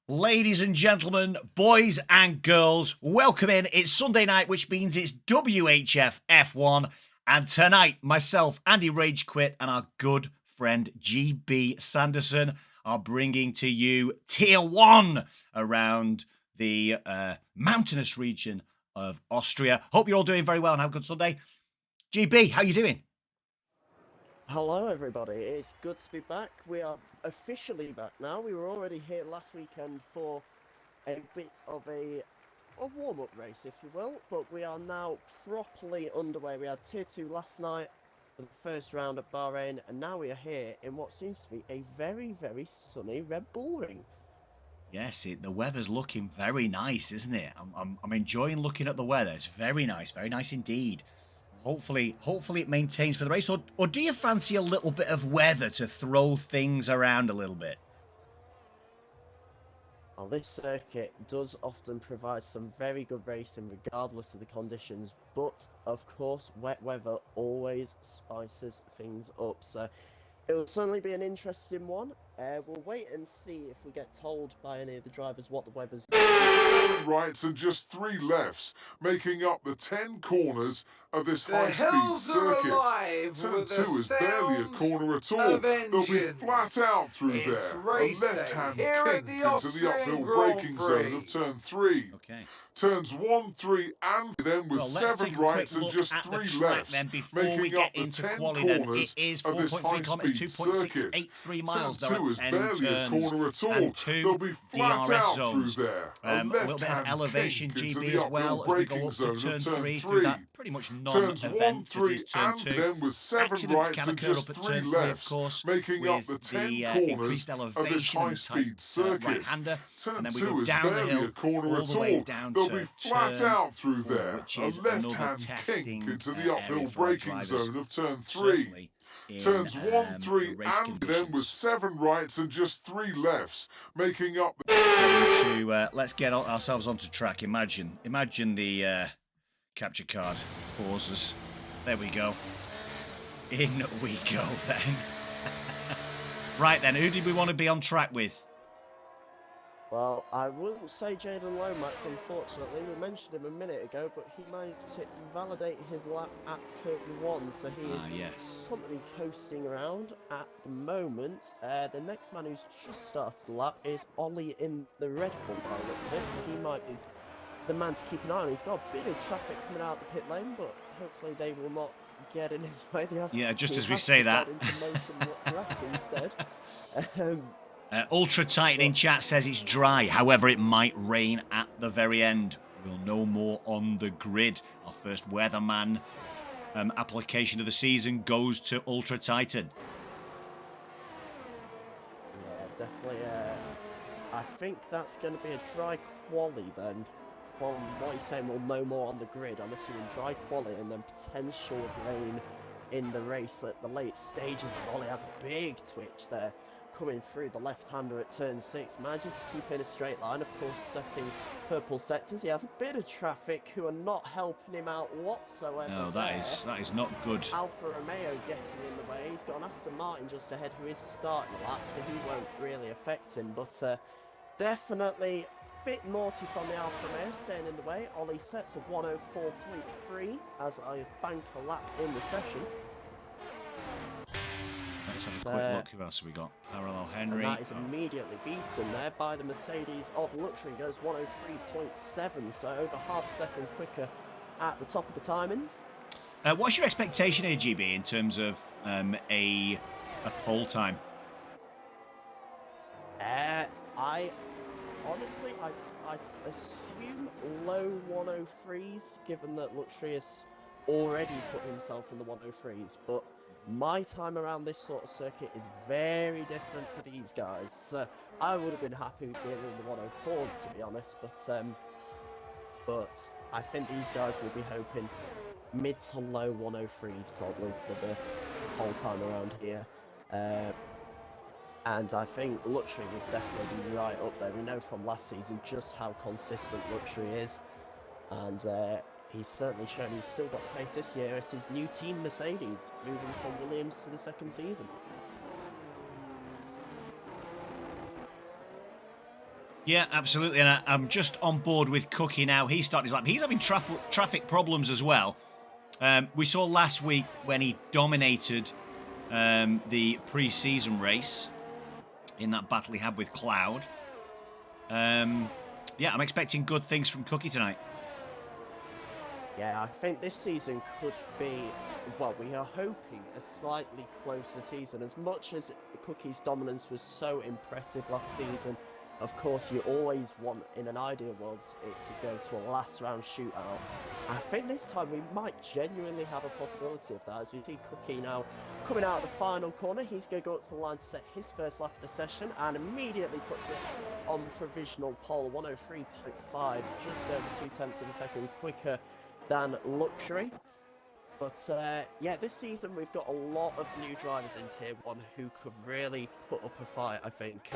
Ladies and gentlemen, boys and girls, welcome in. It's Sunday night, which means it's WHF F1. And tonight, myself, Andy Rage Quit, and our good friend GB Sanderson are bringing to you Tier 1 around the mountainous region of Austria. Hope you're all doing very well and have a good Sunday. GB, how you doing? Hello, everybody. It's good to be back. We are officially back now. We were already here last weekend for a bit of a warm-up race, if you will, but we are now properly underway. We had Tier 2 last night for the first round at Bahrain, and now we are here in what seems to be a very, very sunny Red Bull Ring. Yes, the weather's looking very nice, isn't it? I'm enjoying looking at the weather. It's very nice indeed. Hopefully it maintains for the race. Or do you fancy a little bit of weather to throw things around a little bit? Well, this circuit does often provide some very good racing regardless of the conditions, but of course, wet weather always spices things up. So it'll certainly be an interesting one. We'll wait and see if we get told by any of the drivers what the weather's. 7 rights and just 3 lefts, making up the 10 corners of this high-speed circuit. Turn 2 is barely a corner at all. They'll be flat out through there. A left-hand kink into the uphill braking zone of turn 3. Okay. Turns 1, 3 and then with Well, let's 7 take a rights quick and look just at the 3 track lefts, then before we making get up the into 10 quali then. It corners is of this 4.3 kilometres, high-speed circuit. 2.683 Turn miles. There 2 are is 10 barely a turns corner at all. and They'll 2 be flat DRS out zones. through there. A little bit of elevation, GB, as well, as we go up to turn 3 through that pretty much Turns 1, non-event that 3 is turn and 2. then with 7 Accidents rights can and occur up just at 3 turn 3, of lefts, course, making up with the 10 the corners increased of this elevation and the tight high-speed circuit. right-hander. And Turn then we 2 go is down the barely hill a corner all at the way all. down They'll to be flat turn out through 4, there. which A is another left-hand kink testing into the area uphill for our braking drivers, zone of turn 3. certainly in Turns 1, the 3 race and then with conditions. 7 rights and just 3 lefts, making up the... Let's get ourselves onto track. Imagine the capture card pauses. There we go. In we go then. Right then, who did we want to be on track with? Well, I wouldn't say Jaden Lomax, unfortunately. We mentioned him a minute ago, but he managed to invalidate his lap at turn 1, so he is Yes. currently coasting around at the moment. The next man who's just started the lap is Ollie in the Red Bull by the looks of it, so he might be the man to keep an eye on. He's got a bit of traffic coming out the pit lane, but hopefully they will not get in his way. Yeah, just as we say that. Into motion grass instead. Ultra Titan in chat says it's dry. However, it might rain at the very end. We'll know more on the grid. Our first weatherman application of the season goes to Ultra Titan. Yeah, definitely. I think that's going to be a dry quali then. From what he's saying, we'll know more on the grid. I'm assuming dry quali and then potential rain in the race at the late stages as Ollie has a big twitch there. Coming through the left-hander at turn 6, manages to keep in a straight line, of course setting purple sectors. He has a bit of traffic who are not helping him out whatsoever. No, that is not good. Alfa Romeo getting in the way. He's got an Aston Martin just ahead who is starting the lap, so he won't really affect him. But definitely a bit naughty from the Alfa Romeo, staying in the way. Ollie sets a 104.3 as I bank a lap in the session. Let's have a quick look. Who else have we got? Parallel Henry. And that is immediately beaten there by the Mercedes of Luxury. Goes 103.7, so over half a second quicker at the top of the timings. What's your expectation here, GB, in terms of a pole time? I honestly, I assume low 103s, given that Luxury has already put himself in the 103s, but my time around this sort of circuit is very different to these guys. So I would have been happy with being in the 104s, to be honest, but I think these guys will be hoping mid to low 103s probably for the whole time around here. And I think Luxury will definitely be right up there. We know from last season just how consistent Luxury is, and he's certainly shown he's still got the pace this year at his new team Mercedes, moving from Williams to the second season. Yeah, absolutely. And I'm just on board with Cookie now. He's starting his lap. He's having traffic problems as well. We saw last week when he dominated the pre-season race in that battle he had with Cloud. Yeah, I'm expecting good things from Cookie tonight. Yeah, I think this season could be, well, we are hoping a slightly closer season. As much as Cookie's dominance was so impressive last season, of course, you always want, in an ideal world, it to go to a last round shootout. I think this time we might genuinely have a possibility of that, as we see Cookie now coming out of the final corner. He's going to go up to the line to set his first lap of the session and immediately puts it on provisional pole, 103.5, just over 0.2 of a second quicker than Luxury. But yeah, this season we've got a lot of new drivers in Tier 1 who could really put up a fight, I think.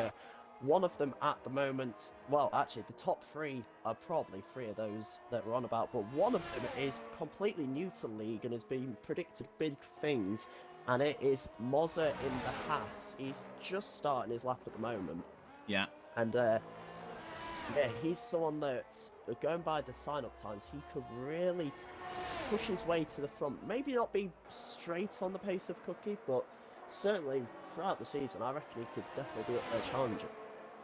One of them at the moment, well, actually, the top three are probably three of those that we're on about, but one of them is completely new to the league and has been predicted big things, and it is Mozza in the Haas. He's just starting his lap at the moment. Yeah. And yeah, he's someone that, going by the sign-up times, he could really push his way to the front. Maybe not be straight on the pace of Cookie, but certainly throughout the season, I reckon he could definitely be up there challenging.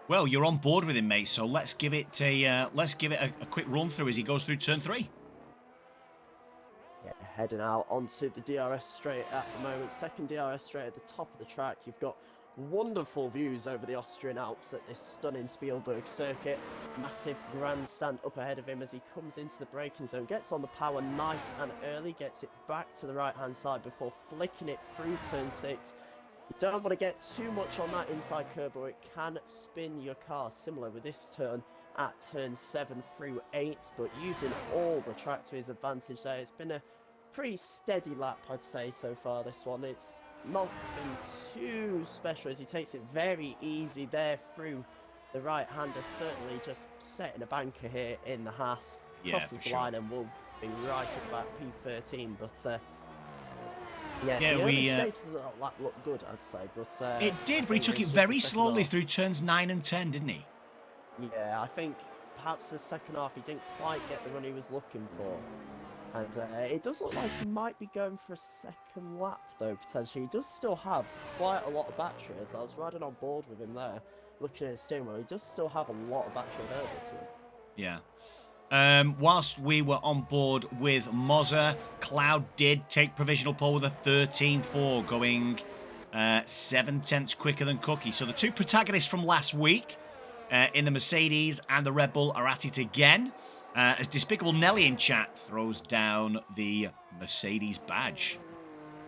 Well, you're on board with him, mate. So let's give it a quick run through as he goes through turn 3. Yeah, heading out onto the DRS straight at the moment. Second DRS straight at the top of the track. You've got wonderful views over the Austrian Alps at this stunning Spielberg circuit. Massive grandstand up ahead of him as he comes into the braking zone. Gets on the power nice and early. Gets it back to the right-hand side before flicking it through turn 6. You don't want to get too much on that inside curb or it can spin your car, similar with this turn at turn 7 through 8, but using all the track to his advantage there. It's been a pretty steady lap, I'd say, so far, this one. It's not been too special as he takes it very easy there through the right-hander, certainly just setting a banker here in the Haas. Crosses the line and will be right at about P13, but yeah, the early stages of that lap looked good, I'd say, but it did, but he took it very slowly through turns 9 and 10, didn't he? Yeah, I think perhaps the second half he didn't quite get the run he was looking for. And it does look like he might be going for a second lap, though, potentially. He does still have quite a lot of battery, as I was riding on board with him there, looking at his steering wheel. He does still have a lot of battery available to him. Yeah. Whilst we were on board with Mozza, Cloud did take provisional pole with a 13.4, going 7 tenths quicker than Cookie. So the two protagonists from last week in the Mercedes and the Red Bull are at it again, as Despicable Nelly in chat throws down the Mercedes badge.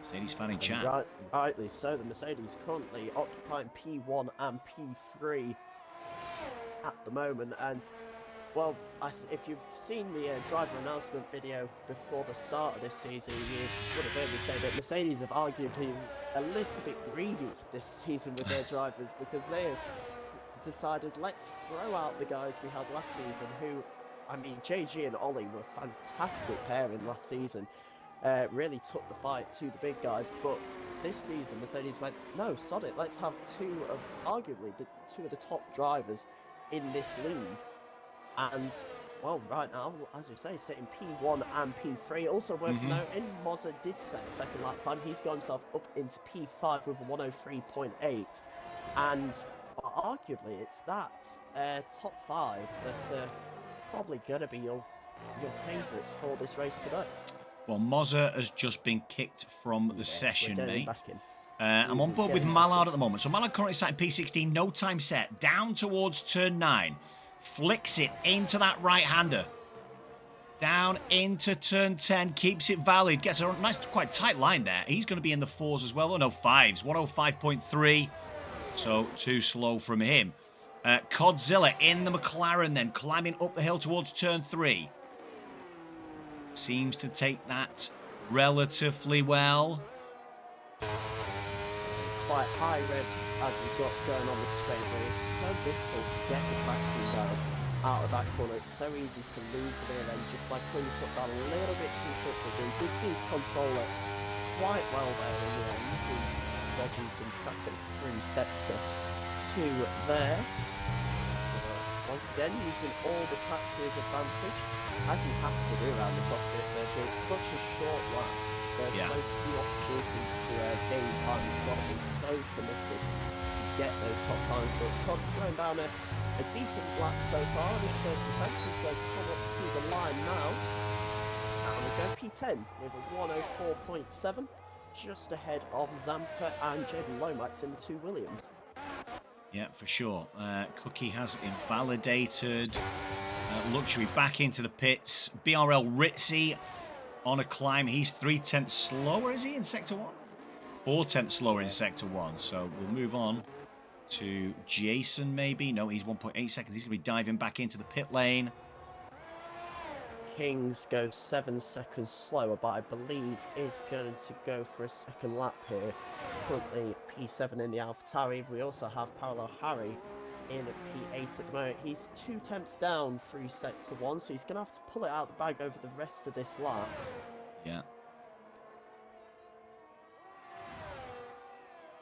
Mercedes fan in chat. Rightly so. The Mercedes currently occupying P1 and P3 at the moment, and well, if you've seen the driver announcement video before the start of this season, you would have heard me say that Mercedes have argued been a little bit greedy this season with their drivers, because they have decided, let's throw out the guys we had last season who, I mean, JG and Ollie were a fantastic pairing last season, really took the fight to the big guys, but this season Mercedes went, no, sod it, let's have arguably two of the top drivers in this league. And, well, right now, as we say, sitting P1 and P3. Also worth noting, Mozza did set a second lap time. He's got himself up into P5 with a 103.8. And arguably, it's that top 5 that's probably going to be your favourites for this race today. Well, Mozza has just been kicked from the session, mate. I'm on board with back Mallard at the moment. So Mallard currently sat in P16, no time set, down towards turn 9. Flicks it into that right-hander. Down into turn 10. Keeps it valid. Gets a nice, quite tight line there. He's going to be in the 4s as well. Oh, no, 5s. 105.3. So, too slow from him. Codzilla in the McLaren then. Climbing up the hill towards turn 3. Seems to take that relatively well. Quite high revs as we've got going on the straight, but it's so difficult to get the traction down out of that corner. It's so easy to lose the rear end just by pulling the foot down a little bit too quickly. But he did seem to control it quite well there in the end. He's dodging some traffic through sector 2 there. once again, using all the track to his advantage, as you have to do around this Austria circuit. It's such a short lap. There's so few opportunities to gain time. You've got to be so committed to get those top times. But Todd throwing down a decent lap so far on his first attempt. He's going to come up to the line now. And we go P10 with a 104.7, just ahead of Zampa and Jaden Lomax in the 2 Williams. Yeah, for sure. Cookie has invalidated. Luxury back into the pits. BRL Ritzy on a climb. He's 3/10 slower, is he, in Sector 1? 4/10 slower in Sector 1. So we'll move on to Jason, maybe. No, he's 1.8 seconds. He's going to be diving back into the pit lane. Kings goes 7 seconds slower, but I believe is going to go for a second lap here. Currently P7 in the AlphaTauri. We also have Parallel Harry in P8 at the moment. He's 2 temps down through Sector 1, so he's going to have to pull it out of the bag over the rest of this lap. Yeah.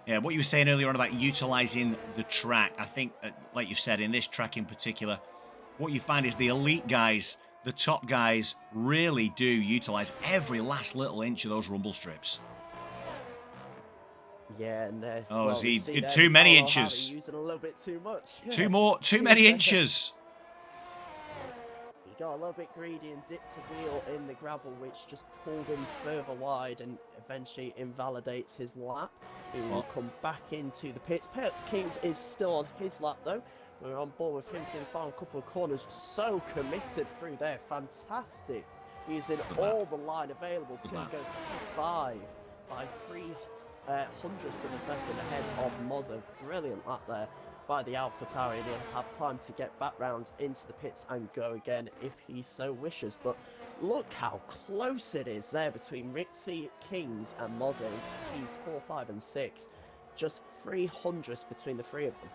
Yeah, what you were saying earlier on about utilising the track, I think, like you said, in this track in particular, what you find is the elite guys, the top guys, really do utilise every last little inch of those rumble strips. Yeah, and oh, well, see, there too many inches. Harry using a little bit too much. Too many inches. He got a little bit greedy and dipped a wheel in the gravel, which just pulled him further wide and eventually invalidates his lap. He will come back into the pits. Perks Kings is still on his lap though. We're on board with him for the final couple of corners. So committed through there. Fantastic. Using all the line available to him. Goes P5 by 3 hundredths of a second ahead of Mozzo. Brilliant lap there by the AlphaTauri, and he'll have time to get back round into the pits and go again if he so wishes. But look how close it is there between Ritzy, Kings and Mozzo. He's 4, 5 and 6. Just 3 hundredths between the 3 of them.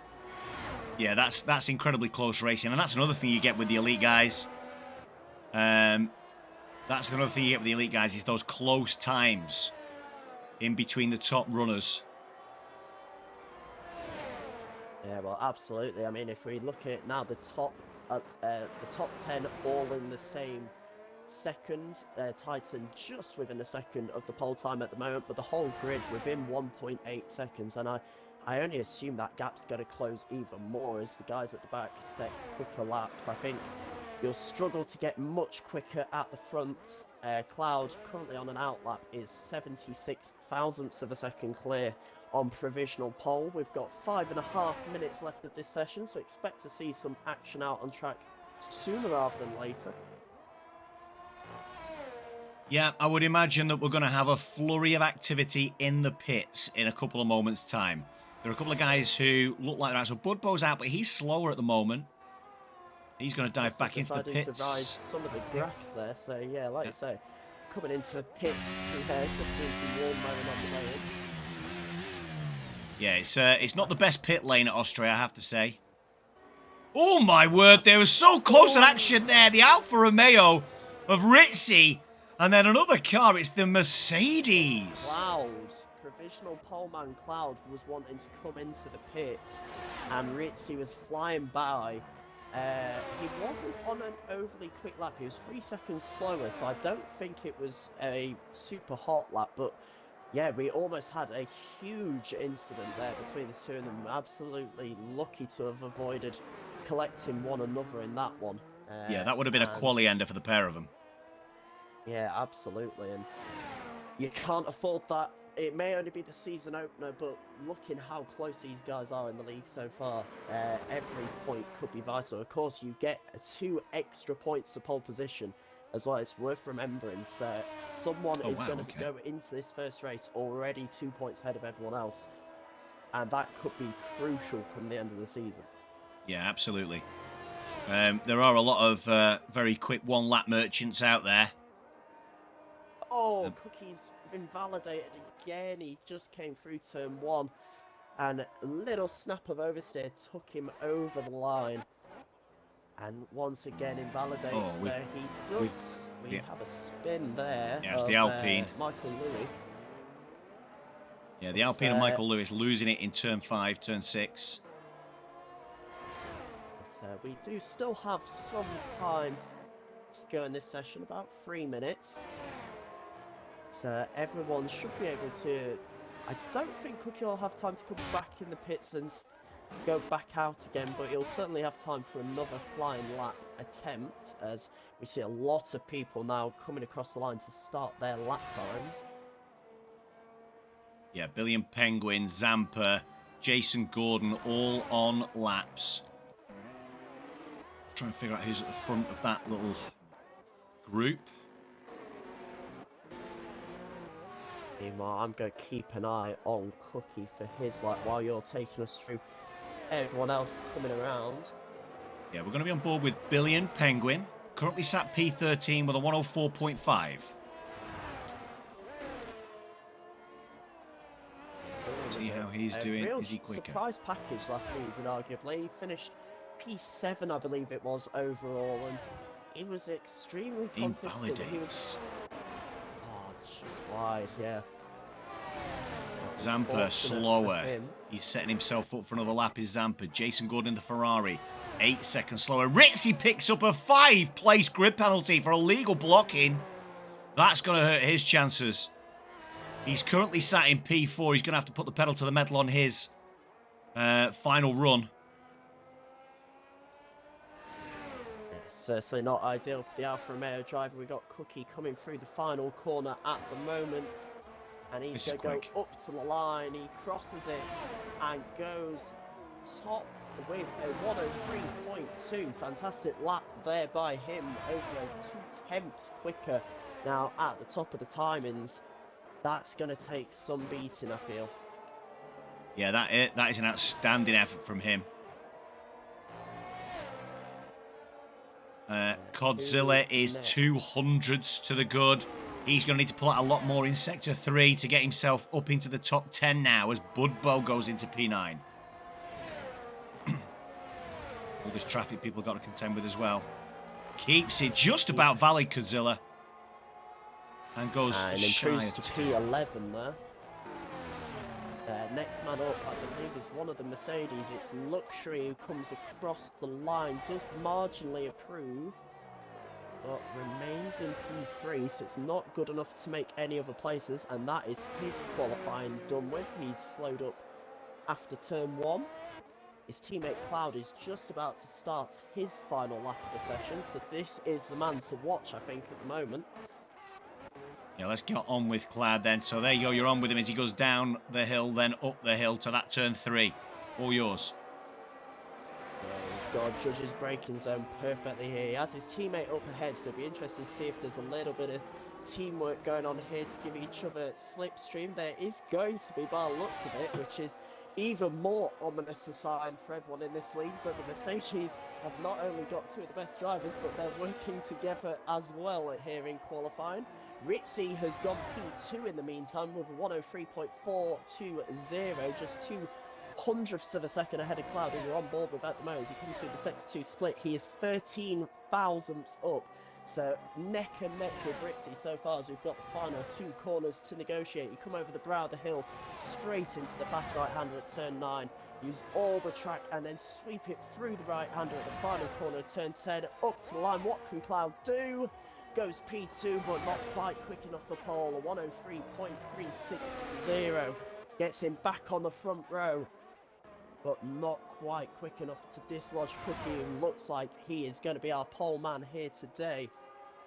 Yeah, that's incredibly close racing, and that's another thing you get with the elite guys. That's another thing you get with the elite guys is those close times in between the top runners. Yeah, well, absolutely. I mean, if we look at now the top 10 all in the same second, Titan just within a second of the pole time at the moment, but the whole grid within 1.8 seconds, and I only assume that gap's going to close even more as the guys at the back set quicker laps. I think you'll struggle to get much quicker at the front. Cloud, currently on an outlap, is 76 thousandths of a second clear on provisional pole. We've got 5.5 minutes left of this session, so expect to see some action out on track sooner rather than later. Yeah, I would imagine that we're going to have a flurry of activity in the pits in a couple of moments' time. There are a couple of guys who look like they're out. So Budbo's out, but he's slower at the moment. He's going to dive back into the pits. To ride some of the grass there, so yeah, like you say, coming into the pits, just doing some warm mowing on the way in. Yeah, it's not the best pit lane at Austria, I have to say. Oh my word, they were so close to action there. The Alfa Romeo of Ritzy, and then another car, it's the Mercedes. Cloud, provisional poleman Cloud was wanting to come into the pits, and Ritzy was flying by. He wasn't on an overly quick lap, he was 3 seconds slower, so I don't think it was a super hot lap, but yeah, we almost had a huge incident there between the two of them. Absolutely lucky to have avoided collecting one another in that one. Yeah, that would have been a quali ender for the pair of them. Yeah, absolutely, and you can't afford that. It may only be the season opener, but looking how close these guys are in the league so far, every point could be vital. Of course, you get 2 extra points to pole position as well. It's worth remembering. So someone is going to go into this first race already 2 points ahead of everyone else, and that could be crucial come the end of the season. Yeah, absolutely. There are a lot of very quick one-lap merchants out there. Oh, Cookie's invalidated again. He just came through turn 1, and a little snap of oversteer took him over the line. And once again invalidates. So he does. We have a spin there. Yeah, it's the Alpine. Michael Louis. Yeah, the Alpine and Michael Lewis losing it in turn 5, turn 6. So we do still have some time to go in this session, about 3 minutes. So everyone should be able to... I don't think Cookie will have time to come back in the pits and go back out again, but he'll certainly have time for another flying lap attempt, as we see a lot of people now coming across the line to start their lap times. Yeah, Billy and Penguin, Zampa, Jason Gordon, all on laps. Trying to figure out who's at the front of that little group. Meanwhile, I'm going to keep an eye on Cookie for his lap while you're taking us through everyone else coming around. Yeah, we're going to be on board with Billy and Penguin. Currently sat P13 with a 104.5. See how he's doing. Real Is he quicker? surprise package last season, arguably. He finished P7, I believe it was, overall, and he was extremely consistent. He was... Oh, just wide, yeah. Zampa slower. He's setting himself up for another lap. Is Zampa. Jason Gordon, the Ferrari, 8 seconds slower. Ritzy picks up a 5-place grid penalty for illegal blocking. That's going to hurt his chances. He's currently sat in P4. He's going to have to put the pedal to the metal on his final run. Certainly not ideal for the Alfa Romeo driver. We got Cookie coming through the final corner at the moment, and he's going to go up to the line. He crosses it and goes top with a 103.2. Fantastic lap there by him, over 2/10 quicker. Now at the top of the timings, that's going to take some beating, I feel. Yeah, that is an outstanding effort from him. Codzilla is 200s to the good. He's going to need to pull out a lot more in Sector 3 to get himself up into the top 10 now as Budbo goes into P9. All this traffic people got to contend with as well. Keeps it just about valid, Codzilla. And goes shy improves of to 2. P11 there. Next man up, I believe, is one of the Mercedes. It's Luxury who comes across the line, does marginally improve, but remains in P3, so it's not good enough to make any other places, and that is his qualifying done with. He's slowed up after turn 1. His teammate Cloud is just about to start his final lap of the session, so this is the man to watch, I think, at the moment. Yeah, let's get on with Cloud then. So there you go, you're on with him as he goes down the hill, then up the hill to that turn 3. All yours. Yeah, he's got judge's braking zone perfectly here. He has his teammate up ahead, so it'll be interesting to see if there's a little bit of teamwork going on here to give each other slipstream. There is going to be, by the looks of it, which is even more ominous a sign for everyone in this league, that the Mercedes have not only got 2 of the best drivers, but they're working together as well here in qualifying. Ritzy has gone P2 in the meantime with a 103.420, just 0.02 of a second ahead of Cloud, who we're on board with at the moment as he comes through the Sector 2 split. He is 13 thousandths up, so neck and neck with Ritzy so far as we've got the final 2 corners to negotiate. You come over the brow of the hill, straight into the fast right-hander at turn 9, use all the track and then sweep it through the right-hander at the final corner, turn 10, up to the line. What can Cloud do? Goes P2, but not quite quick enough for pole. A 103.360 gets him back on the front row, but not quite quick enough to dislodge Cookie, who looks like he is going to be our pole man here today.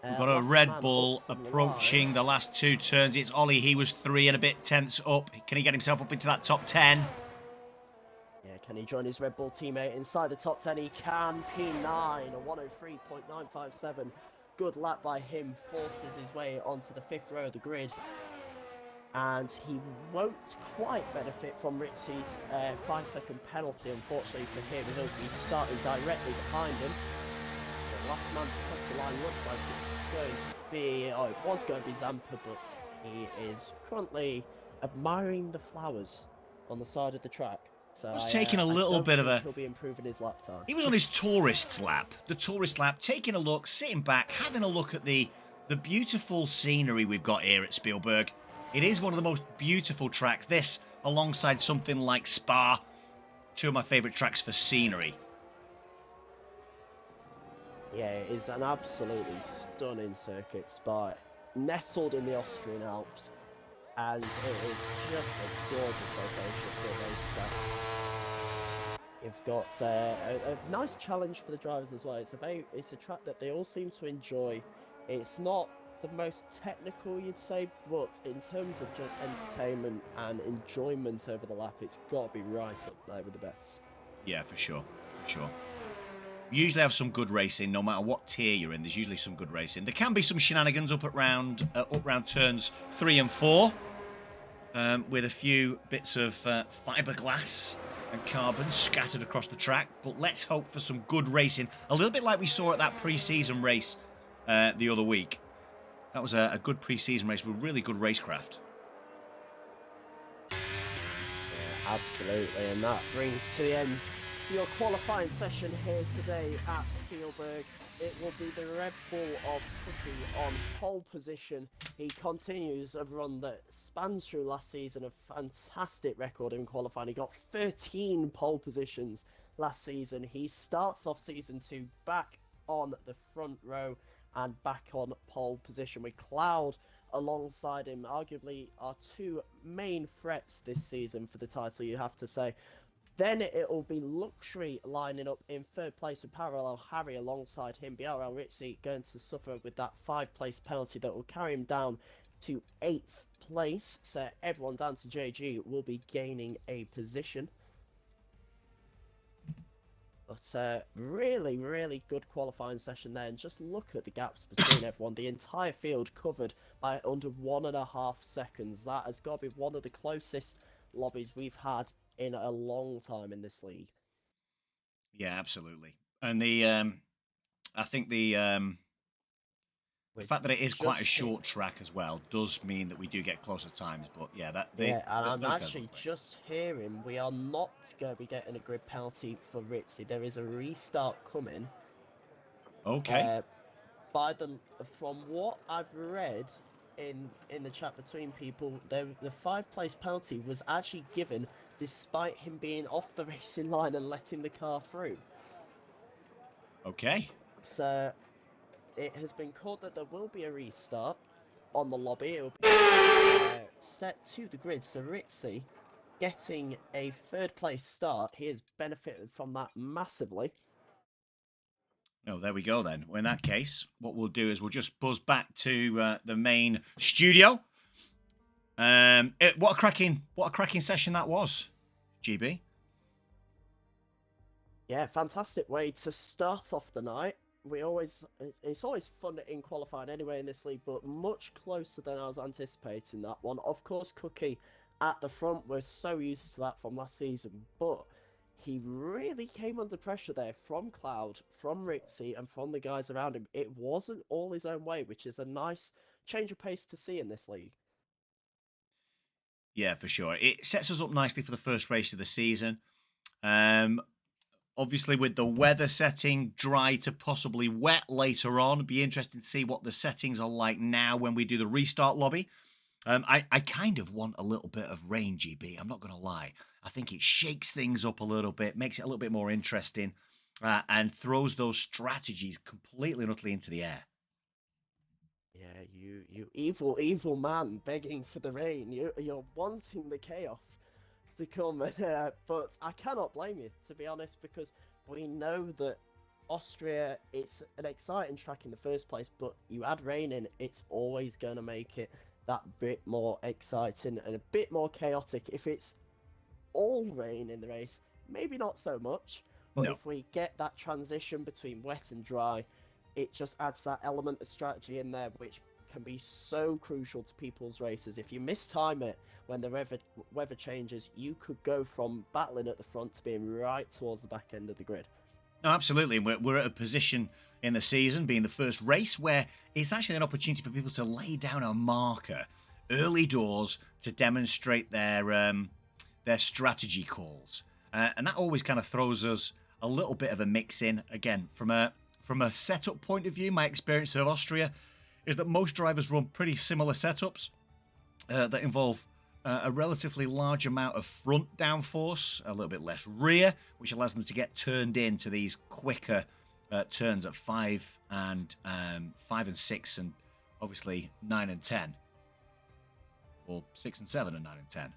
We've got a Red Bull approaching the last 2 turns. It's Ollie. He was 3 and a bit tenths up. Can he get himself up into that top 10? Yeah, can he join his Red Bull teammate inside the top 10? He can. P9, a 103.957. Good lap by him, forces his way onto the 5th row of the grid. And he won't quite benefit from Ritzy's 5-second penalty, unfortunately for him. He'll be starting directly behind him. The last man to cross the line looks like it's going to be, it was going to be Zampa, but he is currently admiring the flowers on the side of the track. So was taking a little bit of a... He'll be improving his lap time. He was on his tourist's lap. The tourist lap, taking a look, sitting back, having a look at the beautiful scenery we've got here at Spielberg. It is one of the most beautiful tracks. This, alongside something like Spa, 2 of my favourite tracks for scenery. Yeah, it is an absolutely stunning circuit spot, nestled in the Austrian Alps, and it is just a gorgeous location for a racetrack. You've got a nice challenge for the drivers as well. It's a track that they all seem to enjoy. It's not the most technical, you'd say, but in terms of just entertainment and enjoyment over the lap, it's got to be right up there with the best. Yeah, for sure. For sure. You usually have some good racing, no matter what tier you're in. There's usually some good racing. There can be some shenanigans up round turns 3 and 4, with a few bits of fiberglass and carbon scattered across the track. But let's hope for some good racing, a little bit like we saw at that pre-season race the other week. That was a good pre-season race with really good racecraft. Yeah, absolutely, and that brings to the end your qualifying session here today at Spielberg. It will be the Red Bull of Cookie on pole position. He continues a run that spans through last season, a fantastic record in qualifying. He got 13 pole positions last season. He starts off season 2 back on the front row and back on pole position with Cloud alongside him, arguably our two main threats this season for the title, you have to say. Then it will be Luxury lining up in third place with Parallel Harry alongside him. BRL Ritzy going to suffer with that 5th-place penalty that will carry him down to 8th place. So everyone down to JG will be gaining a position. But really, really good qualifying session there. And just look at the gaps between everyone. The entire field covered by under 1.5 seconds. That has got to be one of the closest lobbies we've had in a long time in this league. Yeah, absolutely. And I think the fact that it is quite a short track as well does mean that we do get closer times. But yeah, and I'm actually just hearing we are not going to be getting a grid penalty for Ritzy. There is a restart coming. Okay. From what I've read in the chat between people, the 5th-place penalty was actually given despite him being off the racing line and letting the car through. Okay. So it has been called that there will be a restart on the lobby. It will be set to the grid. So Ritzy getting a 3rd-place start. He has benefited from that massively. Oh, there we go then. Well, in that case, what we'll do is we'll just buzz back to the main studio. What a cracking session that was, GB. Yeah, fantastic way to start off the night. It's always fun in qualifying anyway in this league, but much closer than I was anticipating that one. Of course, Cookie at the front, we're so used to that from last season, but he really came under pressure there from Cloud, from Ritzy, and from the guys around him. It wasn't all his own way, which is a nice change of pace to see in this league. Yeah, for sure. It sets us up nicely for the first race of the season. Obviously, with the weather setting dry to possibly wet later on, it'd be interesting to see what the settings are like now when we do the restart lobby. I kind of want a little bit of rain, GB. I'm not going to lie. I think it shakes things up a little bit, makes it a little bit more interesting, and throws those strategies completely and utterly into the air. Yeah, you evil man begging for the rain. You're wanting the chaos to come, but I cannot blame you, to be honest, because we know that Austria, it's an exciting track in the first place, but you add rain in, it's always going to make it that bit more exciting and a bit more chaotic. If it's all rain in the race, maybe not so much, but No. if we get that transition between wet and dry, it just adds that element of strategy in there, which can be so crucial to people's races. If you mistime it when the weather changes, you could go from battling at the front to being right towards the back end of the grid. No, absolutely. We're at a position in the season, being the first race, where it's actually an opportunity for people to lay down a marker early doors to demonstrate their strategy calls, and that always kind of throws us a little bit of a mix in. Again, from a setup point of view, my experience of Austria is that most drivers run pretty similar setups that involve a relatively large amount of front downforce, a little bit less rear, which allows them to get turned into these quicker turns at 5 and 6, and obviously 9 and 10, or 6 and 7 and 9 and 10.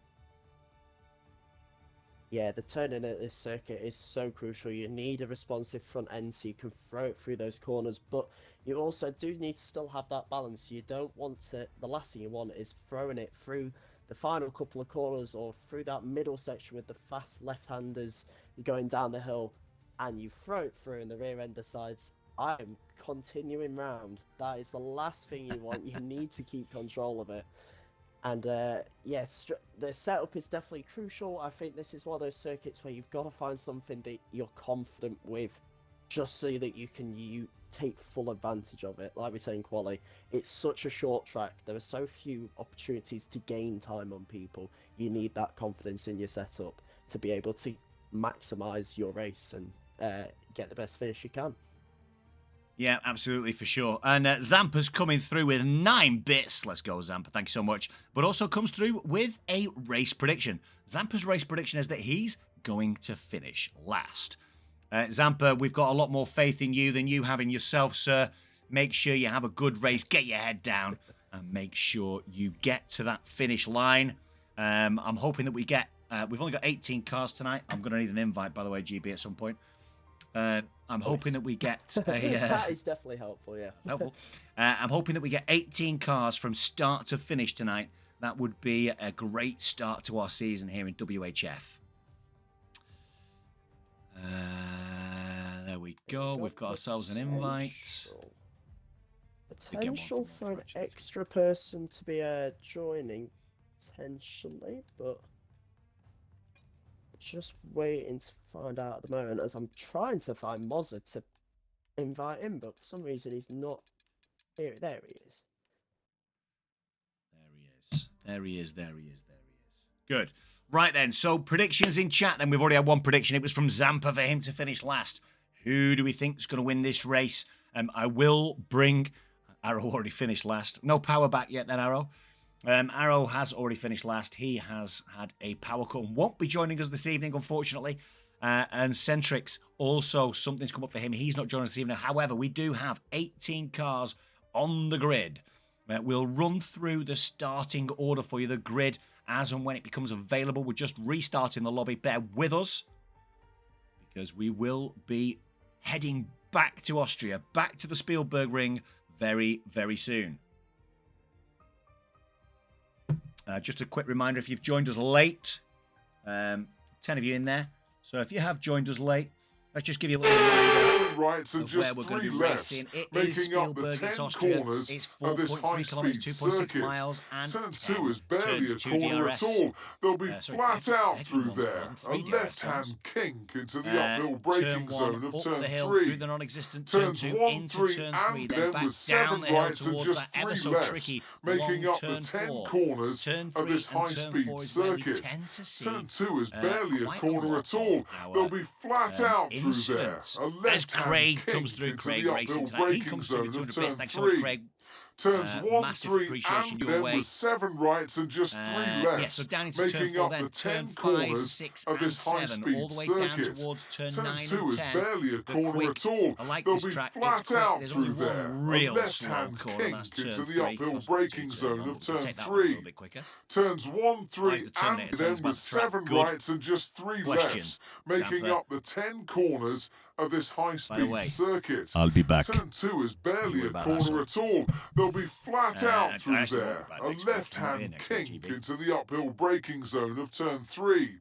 Yeah, the turning at this circuit is so crucial. You need a responsive front end so you can throw it through those corners, but you also do need to still have that balance. You don't want to, the last thing you want is throwing it through the final couple of corners or through that middle section with the fast left-handers going down the hill, and you throw it through and the rear end decides, I'm continuing round. That is the last thing you want. You need to keep control of it. And yeah, the setup is definitely crucial. I think this is one of those circuits where you've got to find something that you're confident with, just so that you can take full advantage of it. Like we say in quali, it's such a short track. There are so few opportunities to gain time on people. You need that confidence in your setup to be able to maximize your race and get the best finish you can. Yeah, absolutely, for sure. And Zampa's coming through with 9 bits. Let's go, Zampa. Thank you so much. But also comes through with a race prediction. Zampa's race prediction is that he's going to finish last. Zampa, we've got a lot more faith in you than you have in yourself, sir. Make sure you have a good race. Get your head down and make sure you get to that finish line. I'm hoping that we get... we've only got 18 cars tonight. I'm going to need an invite, by the way, GB, at some point. I'm hoping that we get a... that is definitely helpful, yeah. Helpful. I'm hoping that we get 18 cars from start to finish tonight. That would be a great start to our season here in WHF. There we go. We've got ourselves an invite. Potential for an extra person to be joining, potentially, but... just waiting to find out at the moment, as I'm trying to find Mozza to invite him, but for some reason he's not here. There he is. There he is. Good. Right then, so predictions in chat then. We've already had one prediction. It was from Zampa for him to finish last. Who do we think is going to win this race? I will bring... Arrow already finished last. No power back yet then, Arrow. Arrow has already finished last. He has had a power cut and won't be joining us this evening, unfortunately. And Centrix, also, something's come up for him. He's not joining us this evening. However, we do have 18 cars on the grid. We'll run through the starting order for you, the grid, as and when it becomes available. We're just restarting the lobby. Bear with us, because we will be heading back to Austria, back to the Spielberg Ring very, very soon. Just a quick reminder, if you've joined us late, 10 of you in there. So if you have joined us late, let's just give you a little reminder of where we're going to be racing. It is Spielberg, it's Austria, it's 4.3 kilometers, 2.6 miles, and Turn 2 is barely a corner at all. They'll be flat out through there. A left-hand kink into the uphill braking zone of turn 3. Through the non-existent turn 2 into turn 3, then back down the hill towards that ever so tricky making up the turn 10 4. corners Turn 3 of this and turn high-speed 4 is where we circuit. tend to see Turn 2 is barely a quite corner lot at all. of our, They'll be flat out through there. incidents. A As left-hand Craig kink comes through, into Craig the racing uphill tonight. He braking comes through zone with 200 of bits. turn Thanks so much, 3. Craig. Turns 1, Massive 3, appreciation and your then way. with 7 rights and just 3 lefts, Yeah, so down into turn making 4 up then, the 10 turn 5, corners 6 of and this 7, high-speed all the way down circuit. towards turn Turn 9 2 and is 10. barely a The corner quick, at all. I like They'll this be track. It's flat quick. out There's through only there. one A real slow left-hand corner, that's kink turn into 3. the uphill braking zone of turn 3. Turns 1, 3, and then with 7 rights and just 3 lefts, making up the 10 corners of this high-speed circuit. I'll be back. Turn 2 is barely a corner at all. They'll be flat out through there. A left-hand kink into the uphill braking zone of turn 3.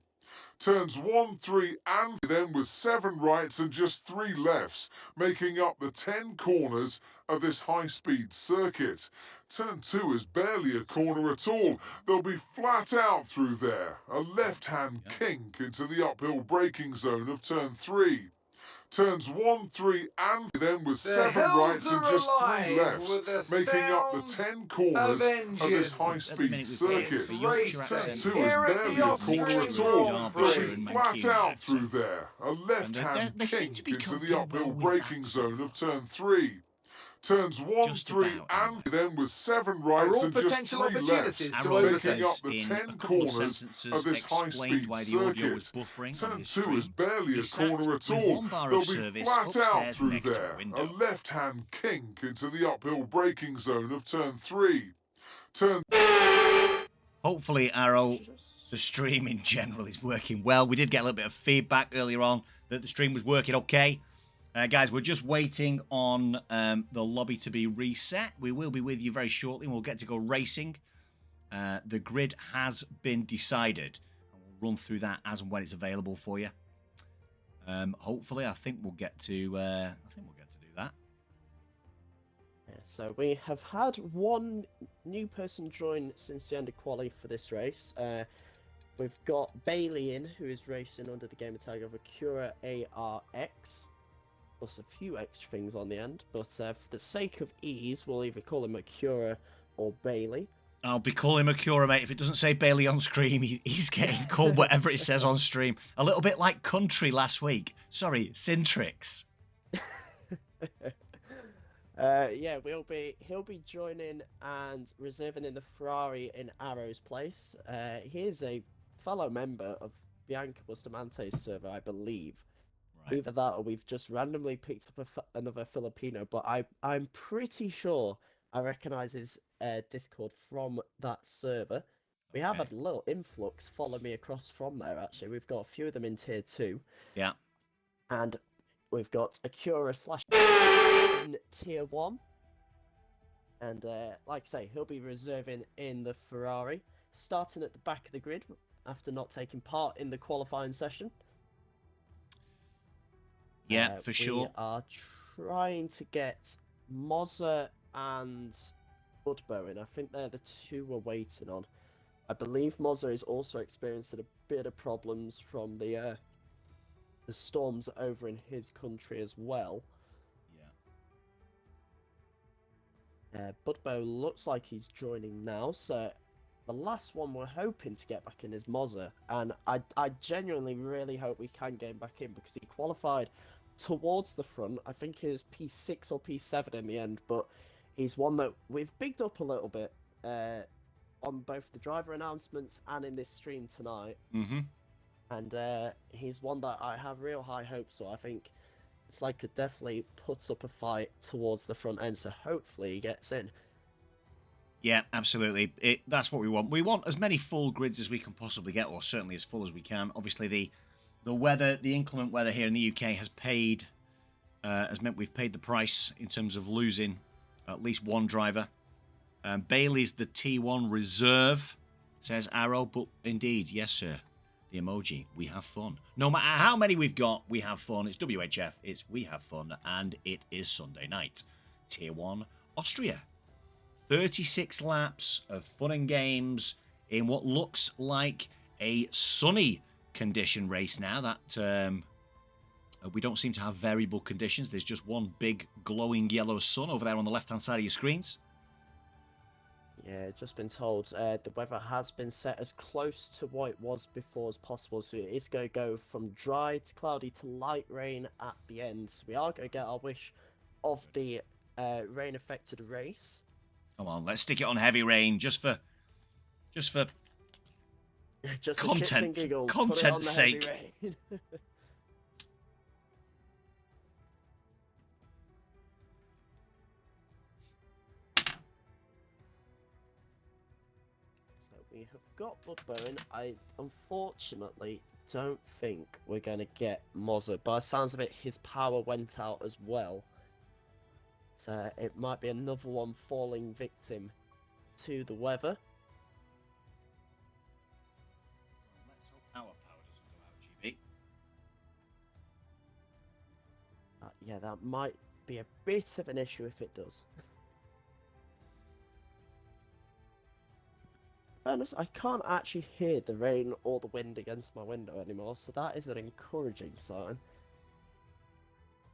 Turns 1, 3, and then with 7 rights and just 3 lefts, making up the 10 corners of this high-speed circuit. Turn 2 is barely a corner at all. They'll be flat out through there. A left-hand kink into the uphill braking zone of turn 3. Turns 1, 3, and then with 7 rights and just 3 lefts, making up the 10 corners of this high-speed circuit. Turn 2 is barely a corner at all. They'll be flat out through there. A left-hand kink into the uphill braking zone of turn 3. Turns 1, Just 3, about, and anyway. then with 7 Are rights all and just potential 3 opportunities lefts, to Arrow making overtake? up the in 10 a couple of corners sentences of this explained high-speed why the audio was circuit. buffering on Turn his 2 is stream. barely He a sat corner at with all. one bar They'll of be service flat out upstairs through next to a there. A window. left-hand kink into the uphill braking zone of turn 3. Turn... Hopefully, Arrow, the stream in general is working well. We did get a little bit of feedback earlier on that the stream was working okay. Guys, we're just waiting on the lobby to be reset. We will be with you very shortly, and we'll get to go racing. The grid has been decided, and we'll run through that as and when it's available for you. Hopefully, I think we'll get to do that. Yeah, so we have had one new person join since the end of quali for this race. We've got Bailey in, who is racing under the gamer tag of Acura ARX, plus a few extra things on the end. But for the sake of ease, we'll either call him Acura or Bailey. I'll be calling him Acura, mate. If it doesn't say Bailey on screen, he's getting called whatever it says on stream. A little bit like Country last week. Sorry, Cintrix. Yeah, he'll be joining and reserving in the Ferrari in Arrow's place. He is a fellow member of Bianca Bustamante's server, I believe. Right. Either that or we've just randomly picked up another Filipino, but I'm pretty sure I recognise his Discord from that server. We have had a little influx follow me across from there, actually. We've got a few of them in tier 2. Yeah. And we've got Acura / in tier 1. And like I say, he'll be reserving in the Ferrari, starting at the back of the grid after not taking part in the qualifying session. Yeah, for sure. We are trying to get Mozza and Budbo in. I think they're the two we're waiting on. I believe Mozza is also experiencing a bit of problems from the storms over in his country as well. Yeah. Budbo looks like he's joining now, so the last one we're hoping to get back in is Mozza, and I genuinely really hope we can get him back in because he qualified towards the front. I think he was P6 or P7 in the end, but he's one that we've bigged up a little bit on both the driver announcements and in this stream tonight. Mm-hmm. And he's one that I have real high hopes for. I think it's like could definitely put up a fight towards the front end, so hopefully he gets in. Yeah, absolutely. That's what we want. We want as many full grids as we can possibly get, or certainly as full as we can. Obviously, the weather, the inclement weather here in the UK has meant we've paid the price in terms of losing at least one driver. Bailey's the T1 reserve, says Arrow, but indeed, yes, sir. The emoji, we have fun. No matter how many we've got, we have fun. It's WHF, it's we have fun, and it is Sunday night. Tier 1, Austria. 36 laps of fun and games in what looks like a sunny condition race now. That we don't seem to have variable conditions. There's just one big glowing yellow sun over there on the left-hand side of your screens. Yeah, just been told the weather has been set as close to what it was before as possible. So it is going to go from dry to cloudy to light rain at the end. So we are going to get our wish of the rain-affected race. Come on, let's stick it on heavy rain just for just content, for shits and giggles, content's sake. So we have got Budbo in. I unfortunately don't think we're going to get Mozza. By the sounds of it, his power went out as well. So it might be another one falling victim to the weather. Let's hope our power doesn't go out, GB. Yeah, that might be a bit of an issue if it does. Honest, I can't actually hear the rain or the wind against my window anymore, so that is an encouraging sign.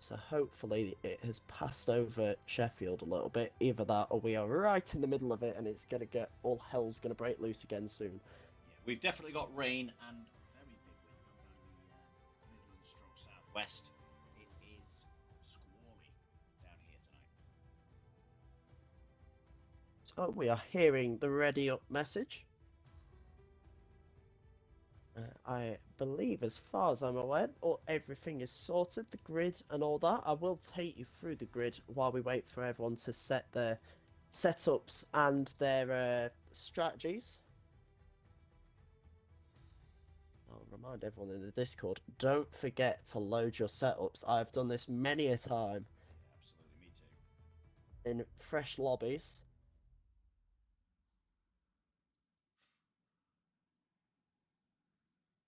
So hopefully it has passed over Sheffield a little bit. Either that or we are right in the middle of it and it's going to get all hell's going to break loose again soon. Yeah, we've definitely got rain and very big winds down the Midlands stroke southwest. It is squally down here tonight. Oh, we are hearing the ready up message. I believe, as far as I'm aware, everything is sorted, the grid and all that. I will take you through the grid while we wait for everyone to set their setups and their strategies. I'll remind everyone in the Discord, don't forget to load your setups. I've done this many a time. Absolutely, me too. In fresh lobbies.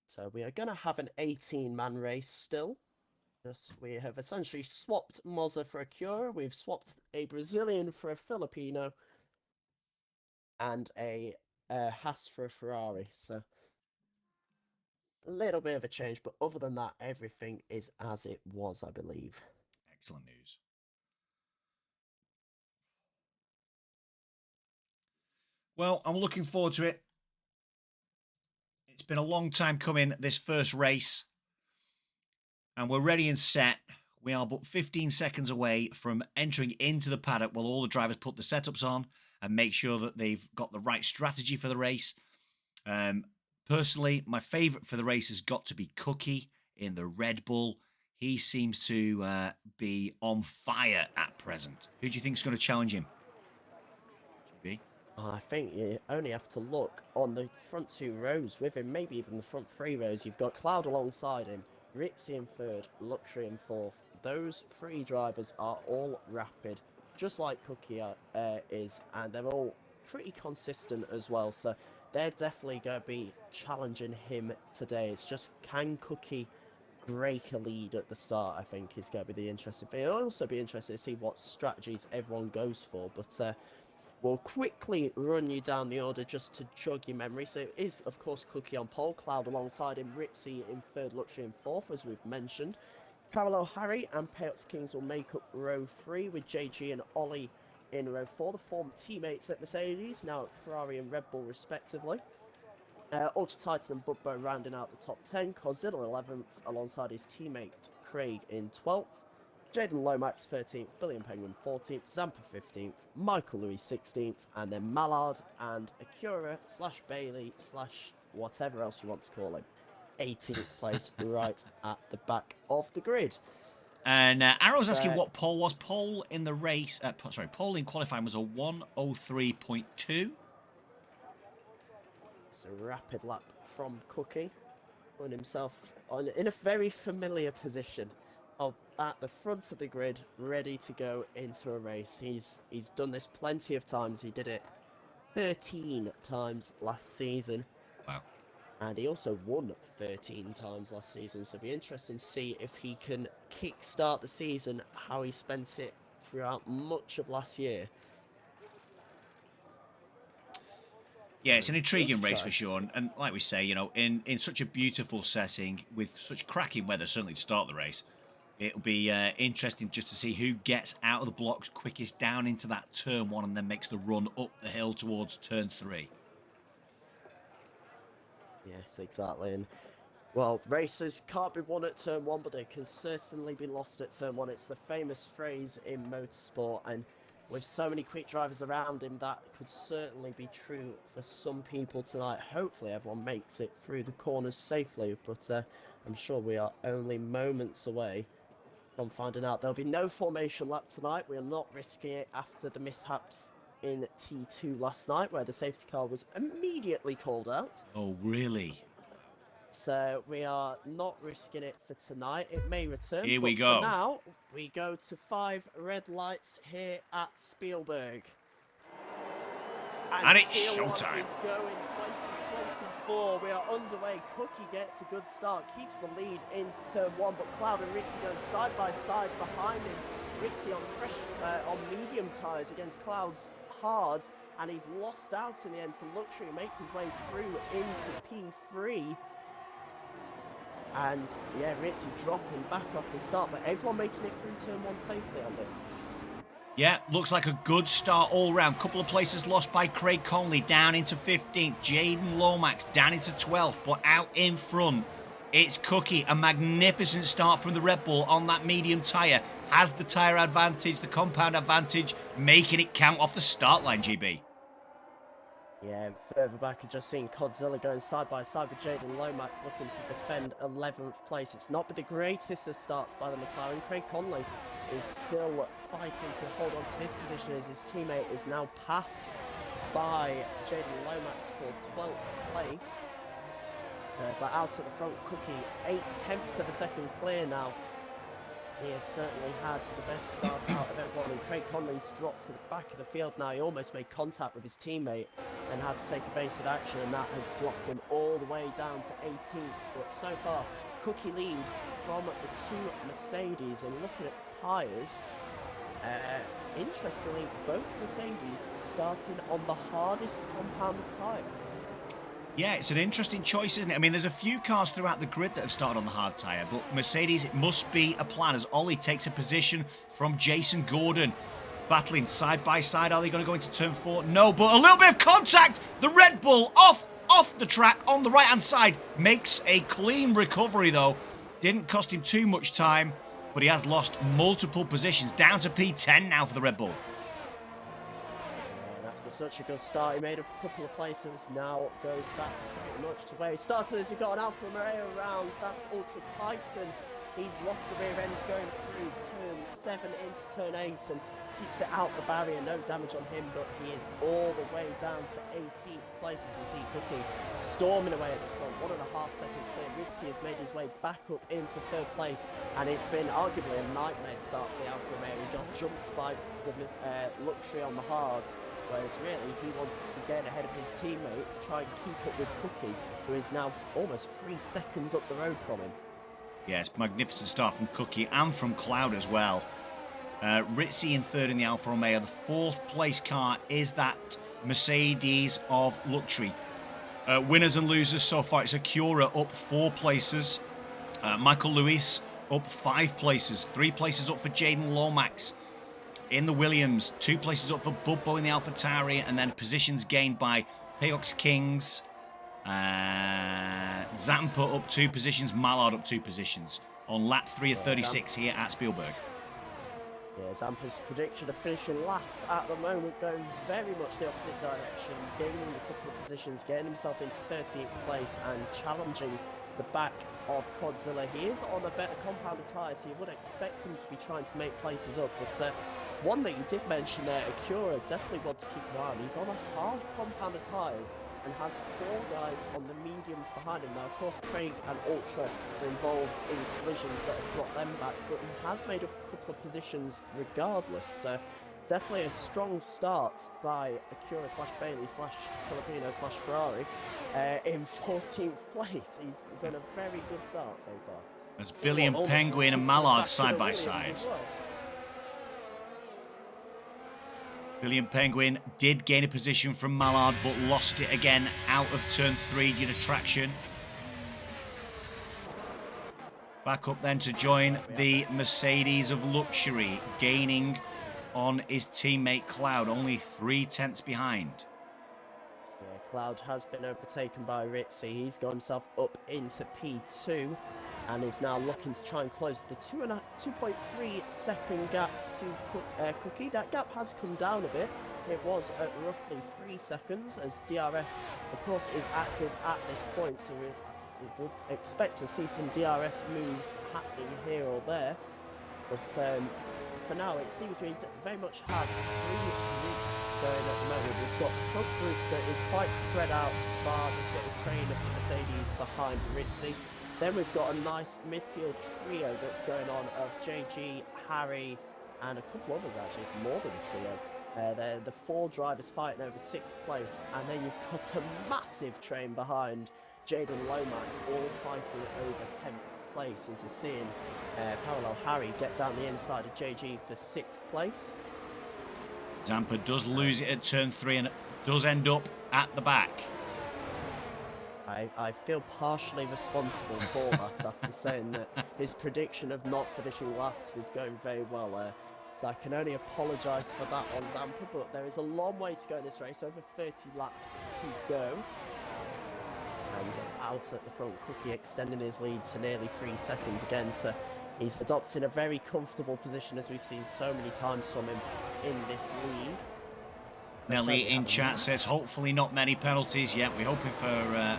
So we are going to have an 18-man race still. We have essentially swapped Mozza for a Cura. We've swapped a Brazilian for a Filipino. And a Haas for a Ferrari. So a little bit of a change. But other than that, everything is as it was, I believe. Excellent news. Well, I'm looking forward to it. It's been a long time coming, this first race. And we're ready and set. We are but 15 seconds away from entering into the paddock while all the drivers put the setups on and make sure that they've got the right strategy for the race. Personally, my favourite for the race has got to be Cookie in the Red Bull. He seems to be on fire at present. Who do you think is going to challenge him? GB? I think you only have to look on the front 2 rows with him, maybe even the front 3 rows. You've got Cloud alongside him, Ritzy in 3rd, Luxury in 4th. Those 3 drivers are all rapid, just like Cookie is, and they're all pretty consistent as well. So they're definitely going to be challenging him today. It's just, can Cookie break a lead at the start, I think, is going to be the interesting thing. It'll also be interesting to see what strategies everyone goes for, but we'll quickly run you down the order just to jog your memory. So it is, of course, Cookie on pole, Cloud alongside him, Ritzy in 3rd, Luxury in 4th, as we've mentioned. Parallel Harry and Payots Kings will make up row 3, with JG and Ollie in row 4, the former teammates at Mercedes, now at Ferrari and Red Bull respectively. Ultra Titan and Bubbo rounding out the top 10, Cozilla 11th alongside his teammate Craig in 12th. Jaden Lomax 13th, Billy and Penguin 14th, Zampa 15th, Michael Louis 16th, and then Mallard and Acura / Bailey / whatever else you want to call him, 18th place right at the back of the grid. And Arrow's asking what pole was. Pole in the race, pole in qualifying was a 1:03.2. It's a rapid lap from Cookie, on himself in a very familiar position at the front of the grid, ready to go into a race. He's done this plenty of times. He did it 13 times last season. Wow. And he also won 13 times last season. So it'll be interesting to see if he can kickstart the season how he spent it throughout much of last year. Yeah, it's an intriguing race for sure. And like we say, you know, in such a beautiful setting with such cracking weather, certainly to start the race, it'll be interesting just to see who gets out of the blocks quickest down into that turn 1 and then makes the run up the hill towards turn 3. Yes, exactly. And well, races can't be won at turn 1, but they can certainly be lost at turn 1. It's the famous phrase in motorsport, and with so many quick drivers around him, that could certainly be true for some people tonight. Hopefully everyone makes it through the corners safely, but I'm sure we are only moments away from finding out. There'll be no formation lap tonight. We are not risking it after the mishaps in T2 last night, where the safety car was immediately called out. Oh, really? So we are not risking it for tonight. It may return. Here we go. For now, we go to 5 red lights here at Spielberg. And it's showtime. Is going 2024. We are underway. Cookie gets a good start, keeps the lead into turn 1, but Cloud and Ritzy go side by side behind him. Ritzy on medium tyres against Cloud's hards, and he's lost out in the end to Luxury. Makes his way through into P3. And yeah, Ritzy dropping back off the start, but everyone making it through turn 1 safely, Andy. Yeah, looks like a good start all round. Couple of places lost by Craig Conley, down into 15th. Jaden Lomax down into 12th, but out in front, it's Cookie. A magnificent start from the Red Bull on that medium tyre. Has the tyre advantage, the compound advantage, making it count off the start line, GB. Yeah, and further back, I've just seen Godzilla going side by side with Jaden Lomax looking to defend 11th place. It's not been the greatest of starts by the McLaren. Craig Conley is still fighting to hold on to his position as his teammate is now passed by Jaden Lomax for 12th place. But out at the front, Cookie 8/10 of a second clear now. He has certainly had the best start out of everyone, and Craig Conley's dropped to the back of the field now. He almost made contact with his teammate and had to take evasive action, and that has dropped him all the way down to 18th. But so far, Cookie leads from the two Mercedes, and looking at tyres, interestingly, both Mercedes starting on the hardest compound of tyre. Yeah, it's an interesting choice, isn't it? I mean, there's a few cars throughout the grid that have started on the hard tyre, but Mercedes, it must be a plan as Ollie takes a position from Jason Gordon. Battling side by side. Are they going to go into turn 4? No, but a little bit of contact. The Red Bull off the track on the right-hand side. Makes a clean recovery, though. Didn't cost him too much time, but he has lost multiple positions. Down to P10 now for the Red Bull. Such a good start. He made a couple of places, now goes back pretty much to where he started as we got an Alfa Romeo round. That's Ultra Titan. He's lost the rear end going through turn 7 into turn 8 and keeps it out the barrier. No damage on him, but he is all the way down to 18th place as you see Cookie storming away at the front. 1.5 seconds clear. Ritzy has made his way back up into 3rd place, and it's been arguably a nightmare start for the Alfa Romeo. He got jumped by the Luxury on the hards, whereas really he wanted to be getting ahead of his teammate to try and keep up with Cookie, who is now almost 3 seconds up the road from him. Yes, magnificent start from Cookie and from Cloud as well. Ritzy in 3rd in the Alfa Romeo. The 4th place car is that Mercedes of Luxury. Winners and losers so far, it's Acura up 4 places. Michael Lewis up 5 places. 3 places up for Jaden Lomax in the Williams. 2 places up for Bubbo in the AlphaTauri. And then positions gained by Peox Kings. Zampa up 2 positions. Mallard up 2 positions. On lap 3 of 36 here at Spielberg. Yeah, Zampa's prediction of finishing last at the moment, going very much the opposite direction, gaining a couple of positions, getting himself into 13th place and challenging the back of Godzilla. He is on a better compound of tyres, so you would expect him to be trying to make places up, but one that you did mention there, Acura, definitely want to keep an eye on. He's on a hard compound of tyre and has 4 guys on the mediums behind him. Now, of course, Craig and Ultra are involved in collisions that have dropped them back, but he has made up a couple of positions regardless. Definitely a strong start by Acura /Bailey /Filipino /Ferrari in 14th place. He's done a very good start so far. There's Billy and Penguin and Mallard side by side. Billy and Penguin did gain a position from Mallard, but lost it again out of turn 3 due to traction. Back up then to join the Mercedes of Luxury, gaining on his teammate Cloud, only 3/10 behind. Yeah, Cloud has been overtaken by Ritzy. He's got himself up into P2 and is now looking to try and close the 2.3 second gap to Cookie. That gap has come down a bit. It was at roughly 3 seconds as DRS, of course, is active at this point, so we would expect to see some DRS moves happening here or there. But for now, it seems we very much have 3 groups going at the moment. We've got the front group that is quite spread out, bar this little train of Mercedes behind Ritzy. Then we've got a nice midfield trio that's going on of JG, Harry, and a couple others actually. It's more than a trio. They're the 4 drivers fighting over 6th place, and then you've got a massive train behind Jaden Lomax, all fighting over 10th place, as you're seeing Parallel Harry get down the inside of JG for 6th place. Zampa does lose it at turn 3 and does end up at the back. I feel partially responsible for that after saying that his prediction of not finishing last was going very well. So I can only apologise for that on Zampa, but there is a long way to go in this race, over 30 laps to go. And out at the front, Cookie extending his lead to nearly 3 seconds again, so he's adopting a very comfortable position as we've seen so many times from him in this league. Nelly in chat says, hopefully not many penalties. Yeah, we're hoping for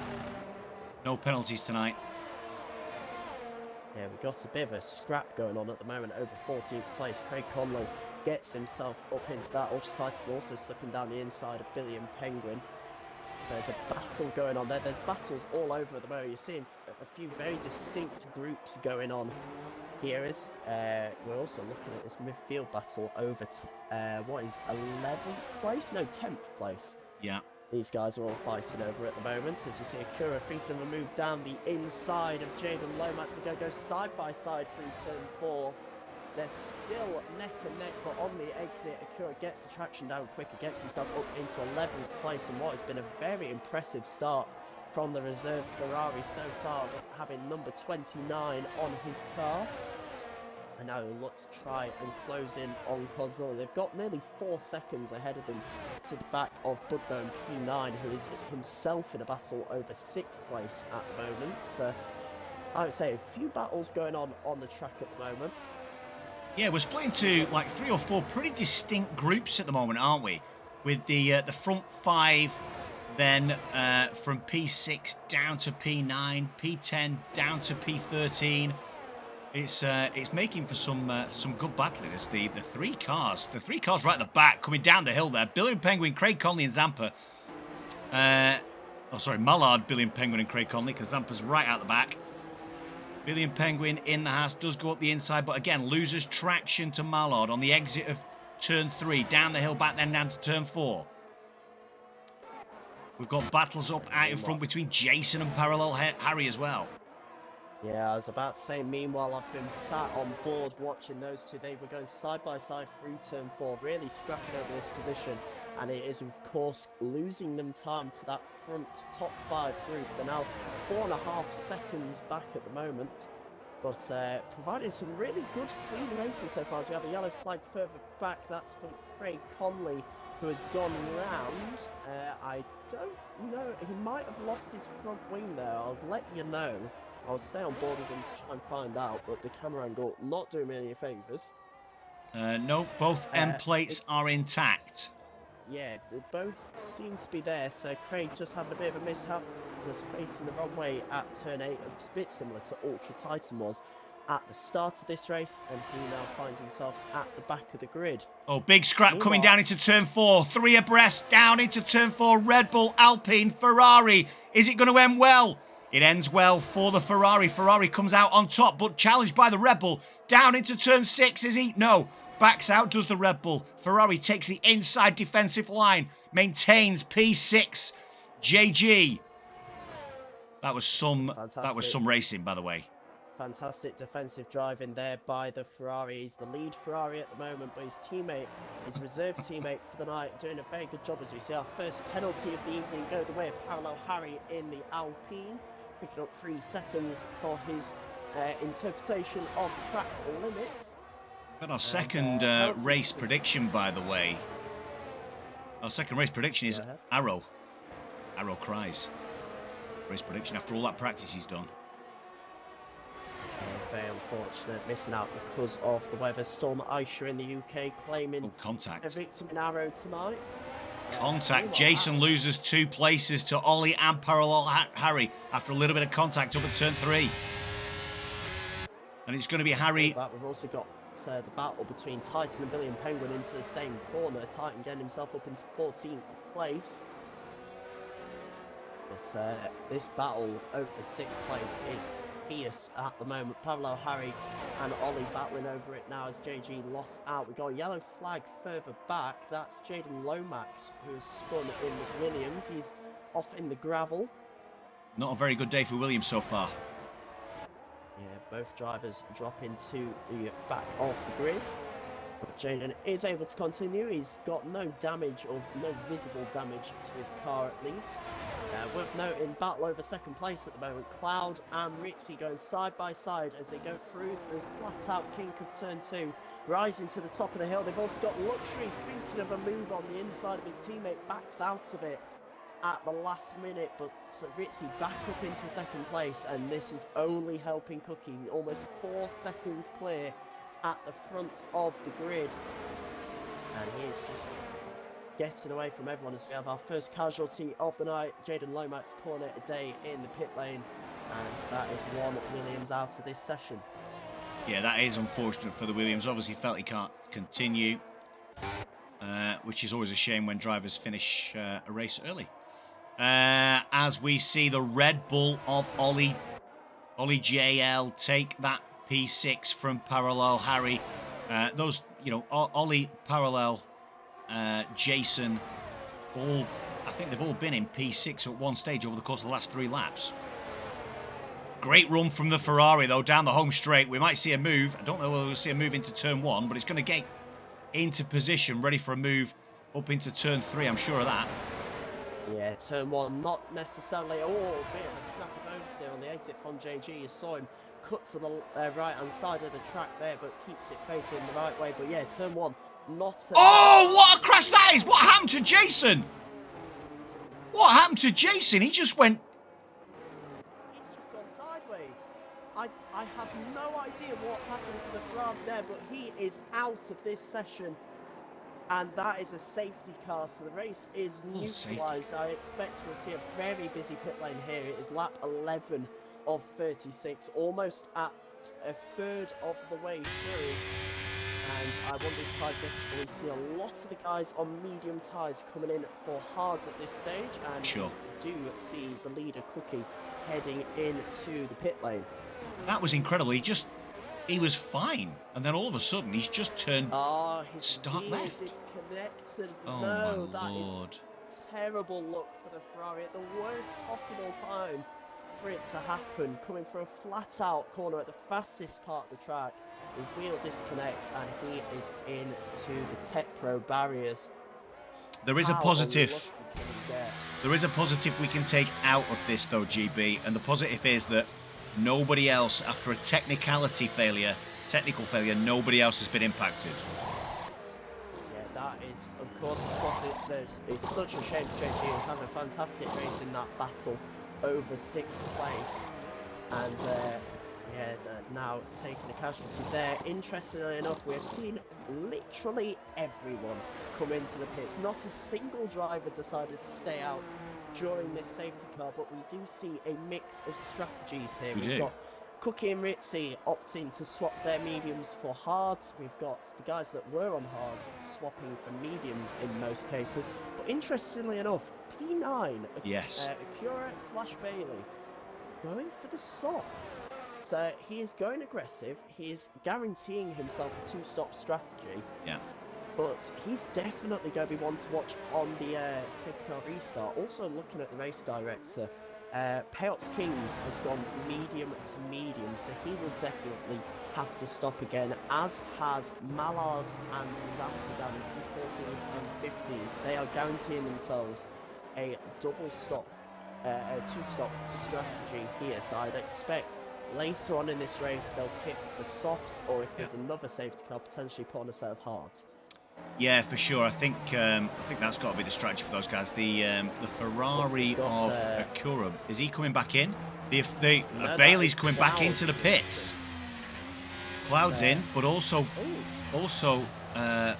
no penalties tonight. Yeah, we've got a bit of a scrap going on at the moment over 14th place. Craig Conley gets himself up into that. Ultra Titan also slipping down the inside of Billy and Penguin. So there's a battle going on there. There's battles all over at the moment. You're seeing a few very distinct groups going on here. We're also looking at this midfield battle over what is 11th place? No, 10th place. Yeah. These guys are all fighting over at the moment. As you see Akura thinking of a move down the inside of Jaden Lomax. They're going to go side by side through turn 4. They're still neck and neck, but on the exit, Akura gets the traction down quicker, gets himself up into 11th place in what has been a very impressive start from the reserve Ferrari so far, having number 29 on his car. And now he'll look to try and close in on Godzilla. They've got nearly 4 seconds ahead of them to the back of Budno and P9, who is himself in a battle over 6th place at the moment. So I would say a few battles going on the track at the moment. Yeah, we're splitting to like 3 or 4 pretty distinct groups at the moment, aren't we? With the front 5, then from P6 down to P9, P10 down to P13. It's making for some good battling. It's the three cars right at the back coming down the hill there. Billy and Penguin, Craig Conley and Zampa. Mallard, Billy and Penguin and Craig Conley, because Zampa's right out the back. Billy and Penguin in the Haas, does go up the inside, but again, loses traction to Mallard on the exit of turn 3, down the hill, back then down to turn 4. We've got battles up out in front between Jason and Parallel Harry as well. Yeah, I was about to say, meanwhile, I've been sat on board watching those two. They were going side by side through turn 4, really scrapping over this position. And it is, of course, losing them time to that front top 5 group. They're now 4.5 seconds back at the moment. But providing some really good, clean races so far. As we have a yellow flag further back. That's for Craig Conley, who has gone round. I don't know. He might have lost his front wing there. I'll let you know. I'll stay on board with him to try and find out. But the camera angle not doing me any favours. No, both end plates are intact. Yeah, they both seem to be there, so Craig just having a bit of a mishap, was facing the wrong way at turn 8, a bit similar to Ultra Titan was at the start of this race, and he now finds himself at the back of the grid. Oh, big scrap coming down into turn 4, 3 abreast, down into turn 4, Red Bull, Alpine, Ferrari. Is it going to end well? It ends well for the Ferrari. Ferrari comes out on top, but challenged by the Red Bull. Down into turn 6, is he? No. Backs out, does the Red Bull. Ferrari takes the inside defensive line. Maintains P6. JG. That was some racing, by the way. Fantastic defensive driving there by the Ferrari. He's the lead Ferrari at the moment, but his teammate, his reserve teammate for the night, doing a very good job. As we see our first penalty of the evening go the way of Parallel Harry in the Alpine, picking up 3 seconds for his interpretation of track limits. But our second race prediction, by the way. Our second race prediction is Arrow. Arrow cries. Race prediction after all that practice he's done. Very unfortunate, missing out because of the weather. Storm Aisha in the UK claiming contact. a victim in Arrow tonight. Contact. Jason loses 2 places to Ollie and Parallel Harry after a little bit of contact up at turn 3. And it's going to be Harry. But we've also got the battle between Titan and Billy and Penguin into the same corner. Titan getting himself up into 14th place. But this battle over 6th place is fierce at the moment. Parallel Harry and Ollie battling over it now as JG lost out. We've got a yellow flag further back. That's Jaden Lomax, who's spun in with Williams. He's off in the gravel. Not a very good day for Williams so far. Yeah, both drivers drop into the back of the grid. But Jaden is able to continue. He's got no damage, or no visible damage to his car at least. Worth noting, battle over 2nd place at the moment. Cloud and Rixie going side by side as they go through the flat out kink of turn 2, rising to the top of the hill. They've also got Luxury thinking of a move on the inside of his teammate, backs out of it at the last minute, but so Ritzy back up into 2nd place, and this is only helping Cookie, almost 4 seconds clear at the front of the grid. And he is just getting away from everyone as we have our first casualty of the night. Jaden Lomax calling it a day in the pit lane, and that is one Williams out of this session. Yeah, that is unfortunate for the Williams. Obviously felt he can't continue, which is always a shame when drivers finish a race early. As we see the Red Bull of Ollie JL take that P6 from Parallel Harry. Those, you know, Ollie, Parallel, Jason, all, I think they've all been in P6 at one stage over the course of the last 3 laps. Great run from the Ferrari, though, down the home straight. We might see a move. I don't know whether we'll see a move into turn 1, but it's going to get into position, ready for a move up into turn 3. I'm sure of that. Yeah, turn 1, not necessarily. Oh, bit of a snap of oversteer on the exit from JG. You saw him cut to the right-hand side of the track there, but keeps it facing the right way. But yeah, turn 1, not... Oh, what a crash that is! What happened to Jason? What happened to Jason? He just went... He's just gone sideways. I have no idea what happened to the Ferrari there, but he is out of this session. And that is a safety car, so the race is neutralised. I expect we'll see a very busy pit lane here. It is lap 11 of 36, almost at a third of the way through. And I wonder if we see a lot of the guys on medium tyres coming in for hards at this stage. And Sure. we do see the leader, Cookie, heading into the pit lane. That was incredible. He was fine, and then all of a sudden he's just turned His start wheel left. disconnected. Oh No, my that lord! is terrible luck for the Ferrari at the worst possible time for it to happen. Coming for a flat-out corner at the fastest part of the track, his wheel disconnects and he is into the Tech Pro barriers. There is a How positive. unlucky can he get? There is a positive we can take out of this, though, GB, and the positive is that nobody else, after a technical failure, nobody else has been impacted. Yeah, that is, of course, it's such a shame for JG. He was having a fantastic race in that battle over 6th place, and now taking a casualty there. Interestingly enough, we have seen literally everyone come into the pits. Not a single driver decided to stay out during this safety car, but we do see a mix of strategies here. We've got Cookie and Ritzy opting to swap their mediums for hards. We've got the guys that were on hards swapping for mediums in most cases. But interestingly enough, P9, Yes. Acura / Bailey, going for the softs. So he is going aggressive. He is guaranteeing himself a 2-stop strategy. Yeah. But he's definitely going to be one to watch on the safety car restart. Also looking at the race director, Payots Kings has gone medium to medium, so he will definitely have to stop again, as has Mallard and Zappadan from 14 and 15s. They are guaranteeing themselves a double stop, a 2-stop strategy here. So I'd expect later on in this race they'll pick the softs, or if there's another safety car, potentially put on a set of hards. Yeah, for sure. I think that's got to be the strategy for those guys. The Ferrari of Acura, is he coming back in? No, Bailey's coming back into the pits. Cloud's in, but also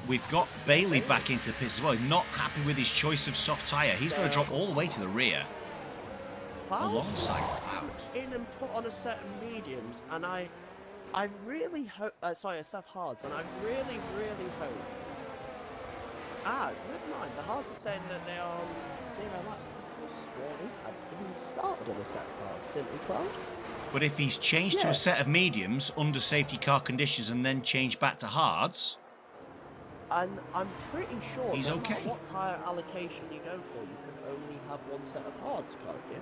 we've got Bailey back into the pits as well. He's not happy with his choice of soft tyre. He's going to drop all the way to the rear. Alongside Cloud. In and put on a set of mediums, and I really hope. Sorry, a set of hards, and I really hope. Never mind. The hards are saying that they are on 0 laps. I could have sworn he had even started on a set of hards, didn't he, Cloud? But if he's changed to a set of mediums under safety car conditions and then changed back to hards, and I'm pretty sure he's no okay. matter what tyre allocation you go for, you can only have one set of hards, can't you?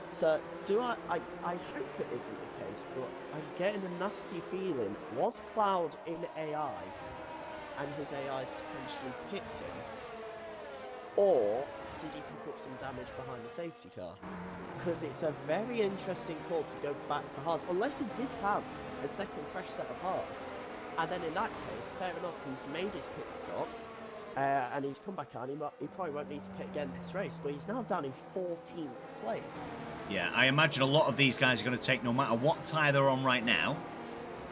So, I hope it isn't the case, but I'm getting a nasty feeling. Was Cloud in AI, and his AI's potentially picked him? Or did he pick up some damage behind the safety car? Because it's a very interesting call to go back to hards, unless he did have a second fresh set of hards. And then in that case, fair enough, he's made his pit stop, and he's come back on. He probably won't need to pit again this race, but he's now down in 14th place. Yeah, I imagine a lot of these guys are going to take, no matter what tyre they're on right now.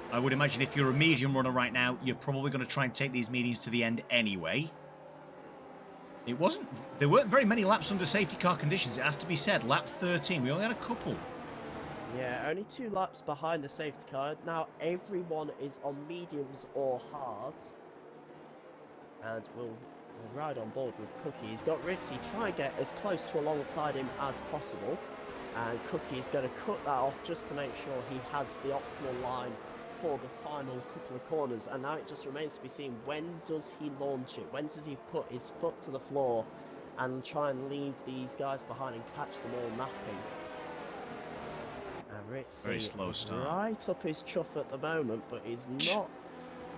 I would imagine if you're a medium runner right now, you're probably going to try and take these mediums to the end anyway. It wasn't. There weren't very many laps under safety car conditions. It has to be said. Lap 13. We only had a couple. Yeah, only 2 laps behind the safety car. Now everyone is on mediums or hards. And we'll ride on board with Cookie. He's got Ritzy trying to get as close to alongside him as possible. And Cookie is going to cut that off just to make sure he has the optimal line for the final couple of corners. And now it just remains to be seen, when does he launch it? When does he put his foot to the floor and try and leave these guys behind and catch them all napping? And Ritzy Very slow start. right up his chuff at the moment, but he's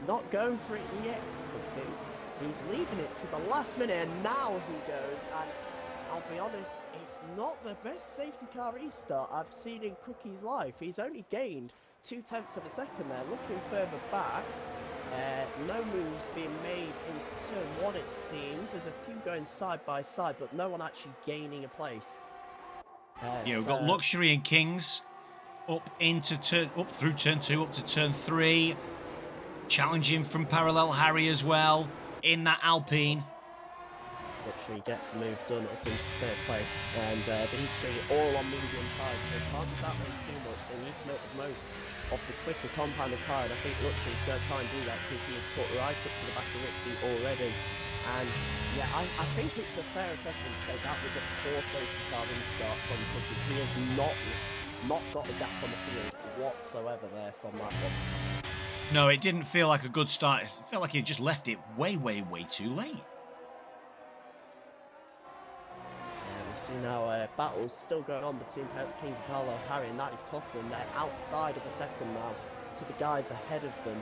not going for it yet, Cookie. He's leaving it to the last minute, and now he goes, and I'll be honest, it's not the best safety car restart I've seen in Cookie's life. He's only gained 0.2 of a second there. Looking further back, no moves being made into turn 1, it seems. There's a few going side by side, but no one actually gaining a place. Yeah, we've got Luxury and Kings up through turn 2, up to turn 3. Challenging from Parallel Harry as well in that Alpine. Luxury gets the move done up into 3rd place, and these 3 all on medium tyres. They can't be battling too much. They need to make the most of the quicker compounded tyre. I think Luxury's going to try and do that because he is put right up to the back of Ritzy already. And yeah, I think it's a fair assessment to say that was a poor safety car restart from Cookie. He has not got a gap on the field whatsoever there from that one. No, it didn't feel like a good start. It felt like he just left it way too late. Yeah, we see now battles still going on between Perez, Kings and Parallel Harry, and that is costing. They're outside of a second now to the guys ahead of them,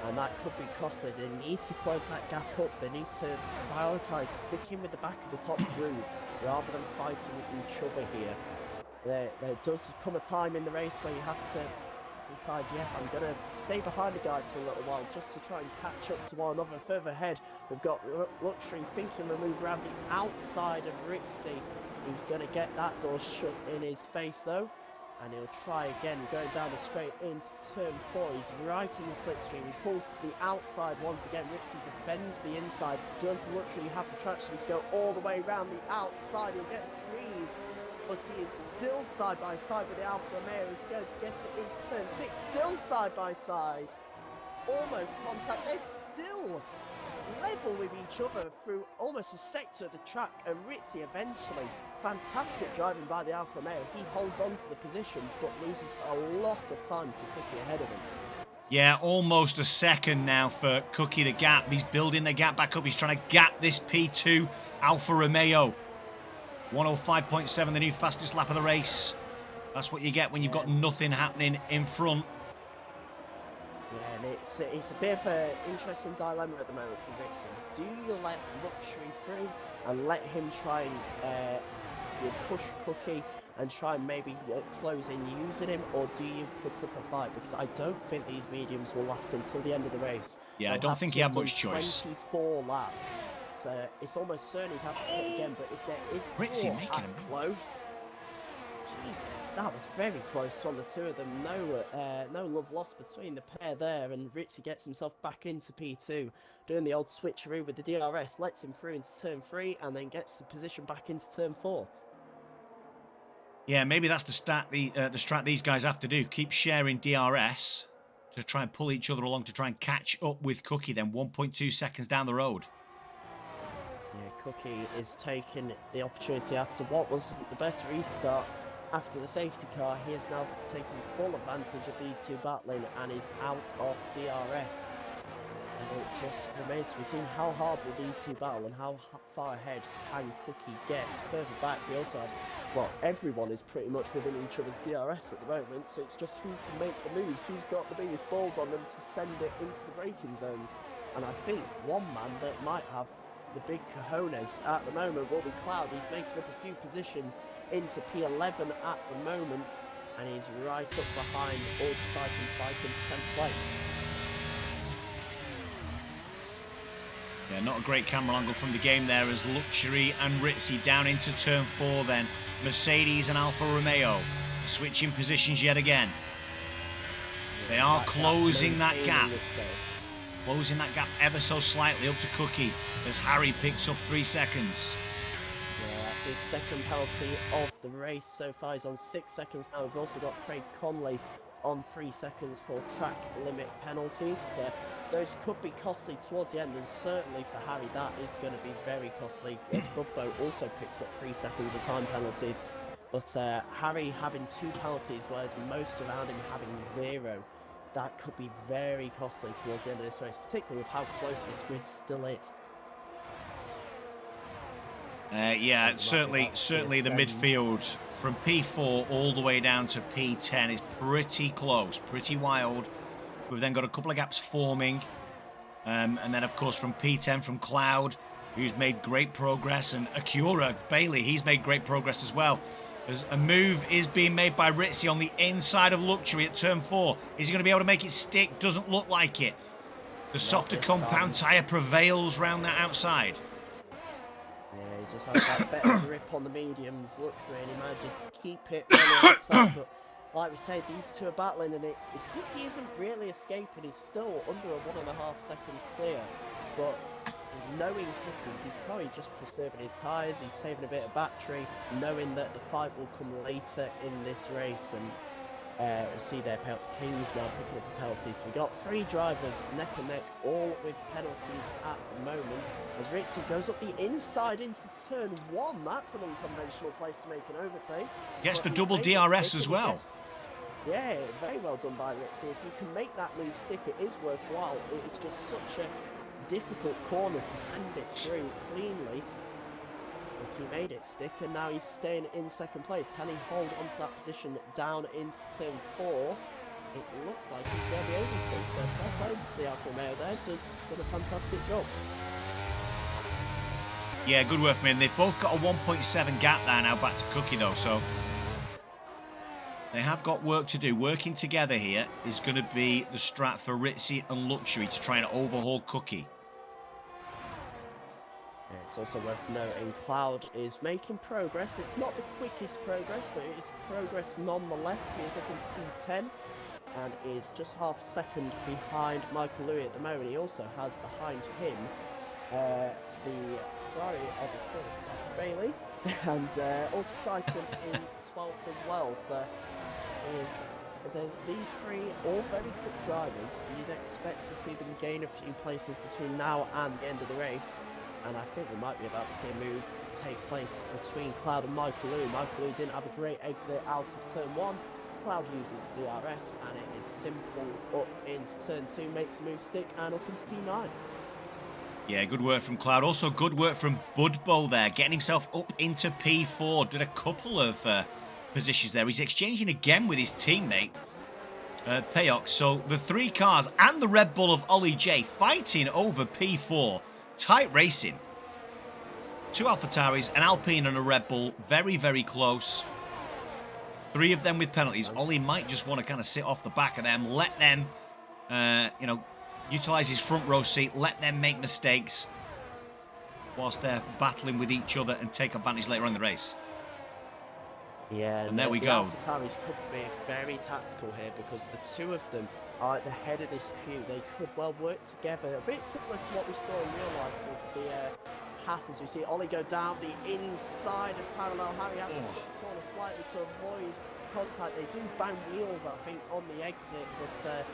and that could be costly. They need to close that gap up. They need to prioritise sticking with the back of the top group rather than fighting each other here. There does come a time in the race where you have to decide, yes, I'm going to stay behind the guy for a little while just to try and catch up to one another. Further ahead, we've got Luxury thinking of a move around the outside of Ritzy. He's going to get that door shut in his face though, and he'll try again, going down the straight into turn 4. He's right in the slipstream. He pulls to the outside once again. Ritzy defends the inside. Does Luxury have the traction to go all the way around the outside? He'll get squeezed, but he is still side by side with the Alfa Romeo. He's going to get it into turn 6, still side by side. Almost contact. They're still level with each other through almost a sector of the track, and Ritzy eventually, fantastic driving by the Alfa Romeo. He holds on to the position, but loses a lot of time to Cookie ahead of him. Yeah, almost a second now for Cookie, the gap. He's building the gap back up. He's trying to gap this P2 Alfa Romeo. 105.7, the new fastest lap of the race. That's what you get when you've got nothing happening in front. Yeah, and it's a bit of an interesting dilemma at the moment for Ritzy. Do you let Luxury through and let him try and push Cookie and try and maybe close in using him, or do you put up a fight? Because I don't think these mediums will last until the end of the race. Yeah, I don't think he had much choice. 24 laps. So it's almost certain he'd have to hit again, but if there is Ritzy four making as him. close, Jesus, that was very close from the two of them. No love lost between the pair there, and Ritzy gets himself back into P2, doing the old switcheroo with the DRS, lets him through into turn 3, and then gets the position back into turn 4. Yeah, maybe that's the strat these guys have to do. Keep sharing DRS to try and pull each other along to try and catch up with Cookie then 1.2 seconds down the road. Yeah, Cookie is taking the opportunity after what was the best restart after the safety car. He is now taking full advantage of these two battling and is out of DRS. And it just remains to be seen how hard will these two battle and how far ahead can Cookie get. Further back, we also have, well, everyone is pretty much within each other's DRS at the moment, so it's just who can make the moves, who's got the biggest balls on them to send it into the braking zones. And I think one man that might have the big cojones at the moment will be Cloud. He's making up a few positions into P11 at the moment, and he's right up behind Ultra Titan fighting for 10th place. Yeah, not a great camera angle from the game there as Luxury and Ritzy down into turn 4 then. Mercedes and Alfa Romeo switching positions yet again. They are closing that gap. closing that gap ever so slightly up to Cookie as Harry picks up 3 seconds. Yeah, that's his second penalty of the race so far. He's on 6 seconds now. We've also got Craig Conley on 3 seconds for track limit penalties. Those could be costly towards the end, and certainly for Harry that is going to be very costly, as Bubbo also picks up 3 seconds of time penalties. But Harry having 2 penalties, whereas most around him having 0, that could be very costly towards the end of this race, particularly with how close this grid still is. Yeah, certainly the midfield from P4 all the way down to P10 is pretty close, pretty wild. We've then got a couple of gaps forming. And then, of course, from P10, from Cloud, who's made great progress, and Acura, Bailey, he's made great progress as well. As a move is being made by Ritzy on the inside of Luxury at turn 4. Is he going to be able to make it stick? Doesn't look like it. The softer compound tyre prevails round that outside. Yeah, he just has that better grip on the mediums. Luxury, and he manages to keep it on the outside, but like we say, these two are battling, and Cookie isn't really escaping. He's still under a 1.5 seconds clear, but knowing Cookie, he's probably just preserving his tyres, he's saving a bit of battery, knowing that the fight will come later in this race. And we see there Peltz Kings now picking up the penalties. We got 3 drivers neck and neck, all with penalties at the moment, as Ritzy goes up the inside into turn 1. That's an unconventional place to make an overtake. Gets the double DRS as well. Yeah, very well done by Ritzy. If you can make that move stick, it is worthwhile. It is just such a difficult corner to send it through cleanly. But he made it stick, and now he's staying in second place. Can he hold onto that position down into turn 4? It looks like he's going to be able to. So fair play to the Alfa Romeo there. Done a fantastic job. Yeah, good work, man. They've both got a 1.7 gap there now back to Cookie, though, so they have got work to do. Working together here is going to be the strat for Ritzy and Luxury to try and overhaul Cookie. It's also worth noting Cloud is making progress. It's not the quickest progress, but it is progress nonetheless. He is up into P10 and is just half a second behind Michael Louis at the moment. He also has behind him the Ferrari of the first Bailey and Ultra Titan in 12th as well. So these 3 all very quick drivers. You'd expect to see them gain a few places between now and the end of the race. And I think we might be about to see a move take place between Cloud and Michael Louis. Michael Louis didn't have a great exit out of turn 1. Cloud uses DRS, and it is simple up into turn 2, makes the move stick, and up into P9. Yeah, good work from Cloud. Also good work from Budbo there, getting himself up into P4. Did a couple of positions there. He's exchanging again with his teammate, Payox. So the 3 cars and the Red Bull of Ollie J fighting over P4. Tight racing. 2 AlphaTauris, an Alpine and a Red Bull. Very, very close. 3 of them with penalties. Ollie might just want to kind of sit off the back of them. Let them, utilise his front row seat. Let them make mistakes whilst they're battling with each other and take advantage later on in the race. Yeah, and there we go. The AlphaTauris could be very tactical here because the 2 of them are at the head of this queue. They could well work together, a bit similar to what we saw in real life with the Hasses. We see Ollie go down the inside of parallel. Harry has to put the corner slightly to avoid contact. They do bang wheels, I think, on the exit, but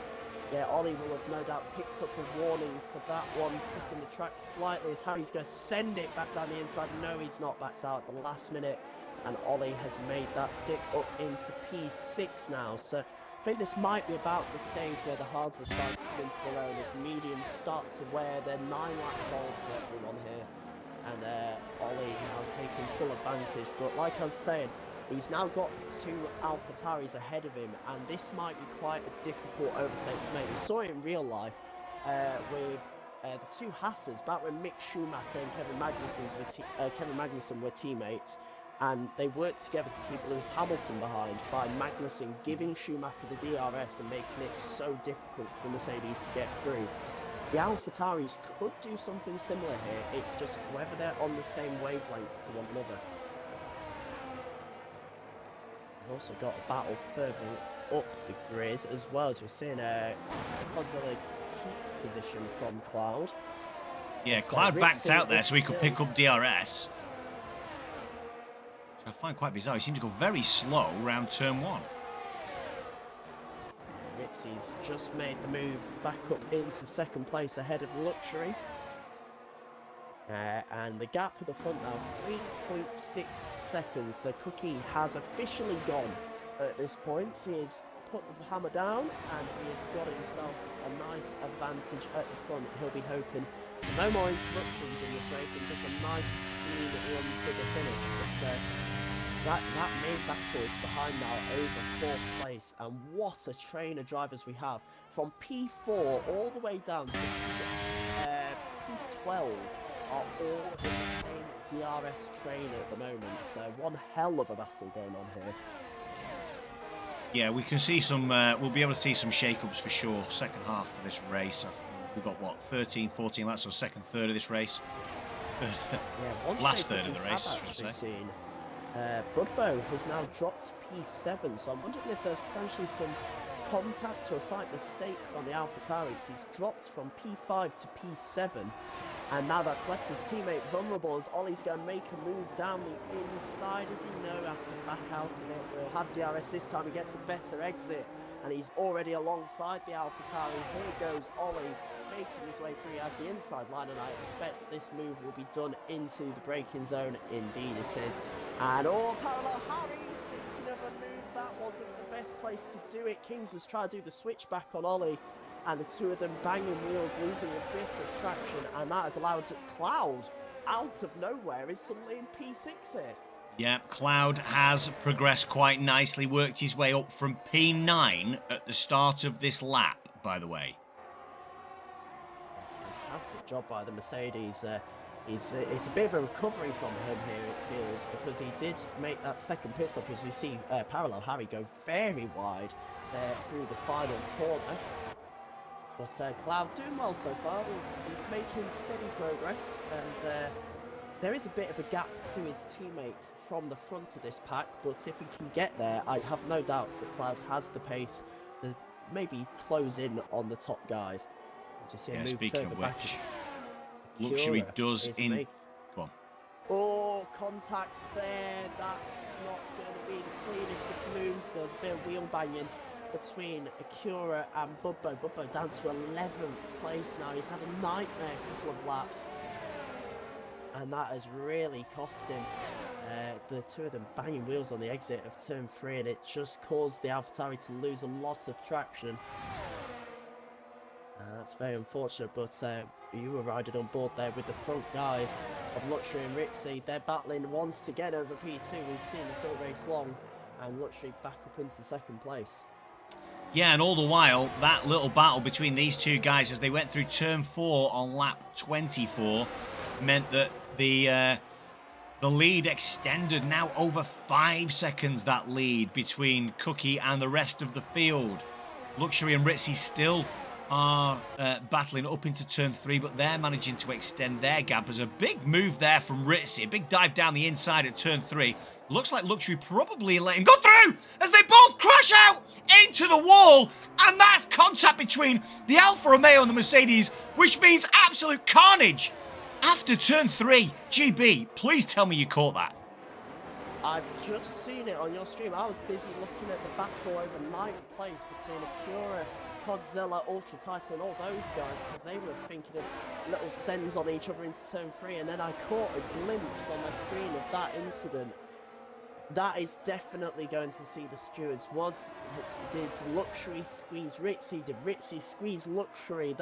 yeah, Ollie will have no doubt picked up a warning for that one, putting the track slightly as Harry's going to send it back down the inside. No, he's not, backed out at the last minute, and Ollie has made that stick up into P6 now. So I think this might be about the stage where the hards are starting to come into their own as the mediums start to wear their 9 laps old for everyone here. And Ollie now taking full advantage. But like I was saying, he's now got 2 AlphaTauris ahead of him, and this might be quite a difficult overtake to make. We saw it in real life with the 2 Hasses back when Mick Schumacher and Kevin Magnussen were teammates. And they worked together to keep Lewis Hamilton behind by Magnussen giving Schumacher the DRS and making it so difficult for Mercedes to get through. The AlphaTauris could do something similar here, it's just whether they're on the same wavelength to one another. We've also got a battle further up the grid as well, as we're seeing Godzilla keep position from Cloud. Yeah, So Cloud backed Ritzy out there is so he could still- pick up DRS. Which I find quite bizarre. He seemed to go very slow round turn 1. Ritzy's just made the move back up into second place ahead of Luxury. And the gap at the front now, 3.6 seconds. So Cookie has officially gone at this point. He has put the hammer down and he has got himself a nice advantage at the front. He'll be hoping for no more interruptions in this race and just a nice clean run to the finish. But that main battle is behind now over 4th place, and what a train of drivers we have. From P4 all the way down to P12 are all in the same DRS train at the moment, so one hell of a battle going on here. Yeah, we can see some, we'll be able to see some shake-ups for sure. Second half of this race. We've got, what, 13, 14 laps, so second, third of this race. Last third of the race, I should say. Budbo has now dropped P7, so I'm wondering if there's potentially some contact or a slight mistake from the AlphaTauri, because he's dropped from P5 to P7, and now that's left his teammate vulnerable as Ollie's going to make a move down the inside. As he knows, has to back out of it. We'll have DRS this time, he gets a better exit, and he's already alongside the AlphaTauri. Here goes Ollie, making his way through. He has the inside line, and I expect this move will be done into the braking zone. Indeed it is. And parallel Harry's thinking of a move that wasn't the best place to do it. Kings was trying to do the switchback on Ollie, and the two of them banging wheels, losing a bit of traction, and that has allowed Cloud out of nowhere is suddenly in P6 here. Yeah, Cloud has progressed quite nicely, worked his way up from P9 at the start of this lap, by the way. Fantastic job by the Mercedes. It's a bit of a recovery from him here, it feels, because he did make that second pit stop, as we see parallel Harry go very wide through the final corner. But Cloud doing well so far. He's making steady progress, and there is a bit of a gap to his teammates from the front of this pack, but if he can get there, I have no doubts that Cloud has the pace to maybe close in on the top guys. Yeah, speaking of which, Luxury does in... Go on. Oh, contact there. That's not going to be the cleanest of moves. There's a bit of wheel banging between Acura and Budbo. Budbo down to 11th place now. He's had a nightmare couple of laps, and that has really cost him. The two of them banging wheels on the exit of turn 3, and it just caused the AlphaTauri to lose a lot of traction. That's very unfortunate, but you were riding on board there with the front guys of Luxury and Ritzy. They're battling once to get over P2. We've seen this all race long, and Luxury back up into second place. Yeah, and all the while, that little battle between these two guys as they went through turn 4 on lap 24 meant that the lead extended now over 5 seconds, that lead between Cookie and the rest of the field. Luxury and Ritzy still are battling up into turn 3, but they're managing to extend their gap. There's a big move there from Ritzy, a big dive down the inside at turn 3. Looks like Luxury probably let him go through as they both crash out into the wall, and that's contact between the Alfa Romeo and the Mercedes, which means absolute carnage after turn 3. GB, please tell me you caught that. I've just seen it on your stream. I was busy looking at the battle over 9th place between Acura, Godzilla, Ultra Titan, all those guys, because they were thinking of little sends on each other into turn 3, and then I caught a glimpse on my screen of that incident. That is definitely going to see the stewards. Did Luxury squeeze Ritzy? Did Ritzy squeeze Luxury?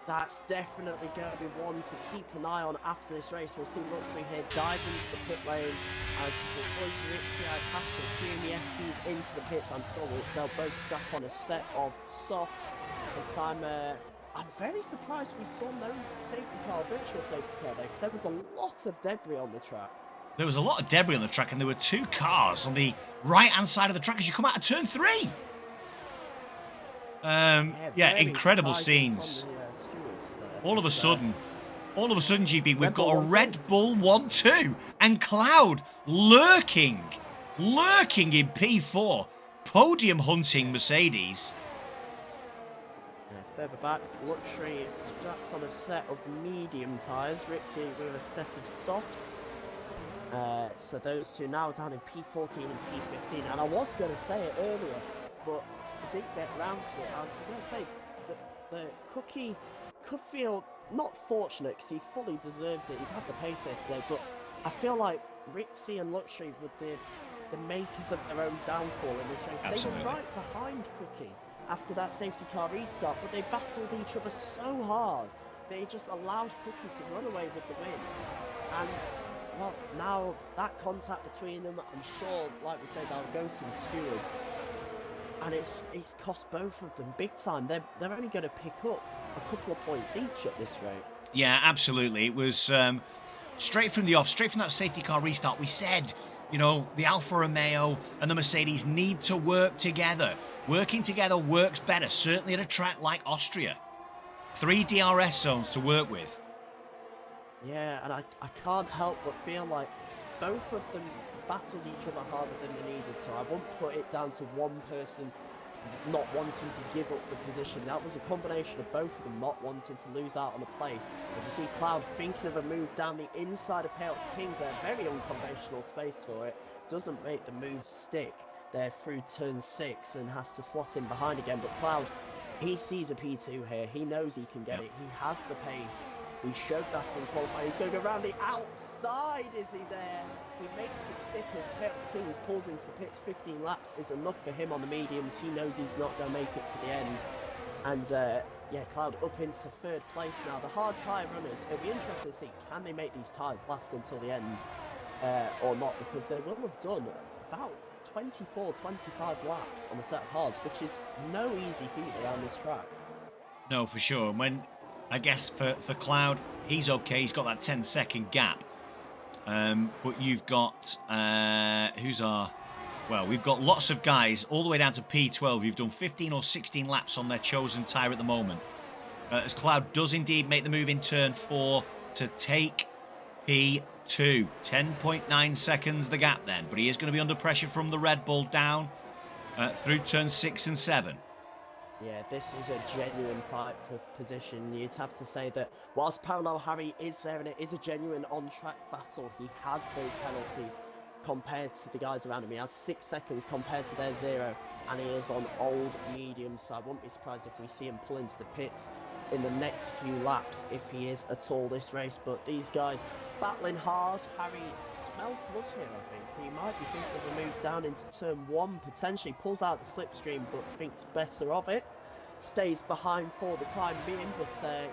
That's definitely going to be one to keep an eye on after this race. We'll see Luxury here dive into the pit lane. As for Ritzy, I'd have to assume, yes, he's into the pits. I'm sure they'll both strap on a set of softs. But I'm very surprised we saw no safety car, virtual safety car there, because there was a lot of debris on the track. There was a lot of debris on the track, and there were 2 cars on the right-hand side of the track as you come out of turn 3. Yeah, incredible scenes. All of a sudden, GB, we've got a Red Bull 1-2, and Cloud lurking in P4, podium hunting Mercedes. further back. Luxury is strapped on a set of medium tyres, Ritzy with a set of softs. So those two now down in P14 and P15. And I was going to say it earlier, but I didn't get round to it. I was going to say that the Cookie could feel not fortunate because he fully deserves it. He's had the pace there today, but I feel like Ritzy and Luxury with the makers of their own downfall in this race. Absolutely. They were right behind Cookie after that safety car restart, but they battled each other so hard. They just allowed Cookie to run away with the win. And well, now that contact between them, I'm sure, like we said, they'll go to the stewards, and it's cost both of them big time. They're only going to pick up a couple of points each at this rate. Yeah, absolutely. It was straight from the off, straight from that safety car restart. We said, you know, the Alfa Romeo and the Mercedes need to work together. Working together works better, certainly at a track like Austria. 3 DRS zones to work with. Yeah, and I can't help but feel like both of them battled each other harder than they needed to. I won't put it down to one person not wanting to give up the position. That was a combination of both of them not wanting to lose out on a place. As you see Cloud thinking of a move down the inside of Pales Kings, a very unconventional space for it. Doesn't make the move stick there through turn 6 and has to slot in behind again. But Cloud, he sees a P2 here. He knows he can get it. He has the pace. He showed that in qualifying. He's going to go around the outside, is he there? He makes it stick as Pales Kings pulls into the pits. 15 laps is enough for him on the mediums. He knows he's not going to make it to the end. And yeah, Cloud up into 3rd place now. The hard tyre runners, it'll be interesting to see, can they make these tyres last until the end or not? Because they will have done about 24, 25 laps on a set of hards, which is no easy feat around this track. No, for sure. When I guess for Cloud, he's okay. He's got that 10-second gap. But you've got we've got lots of guys all the way down to P12 who've done 15 or 16 laps on their chosen tyre at the moment. As Cloud does indeed make the move in turn 4 to take P2. 10.9 seconds the gap then, but he is going to be under pressure from the Red Bull down through turn 6 and 7. Yeah, this is a genuine fight for position. You'd have to say that whilst Parallel Harry is there and it is a genuine on-track battle, he has those penalties compared to the guys around him. He has 6 seconds compared to their 0, and he is on old medium, so I wouldn't be surprised if we see him pull into the pits in the next few laps if he is at all this race. But these guys battling hard. Harry smells blood here, I think. He might be thinking of a move down into turn 1, potentially pulls out the slipstream but thinks better of it. Stays behind for the time being, but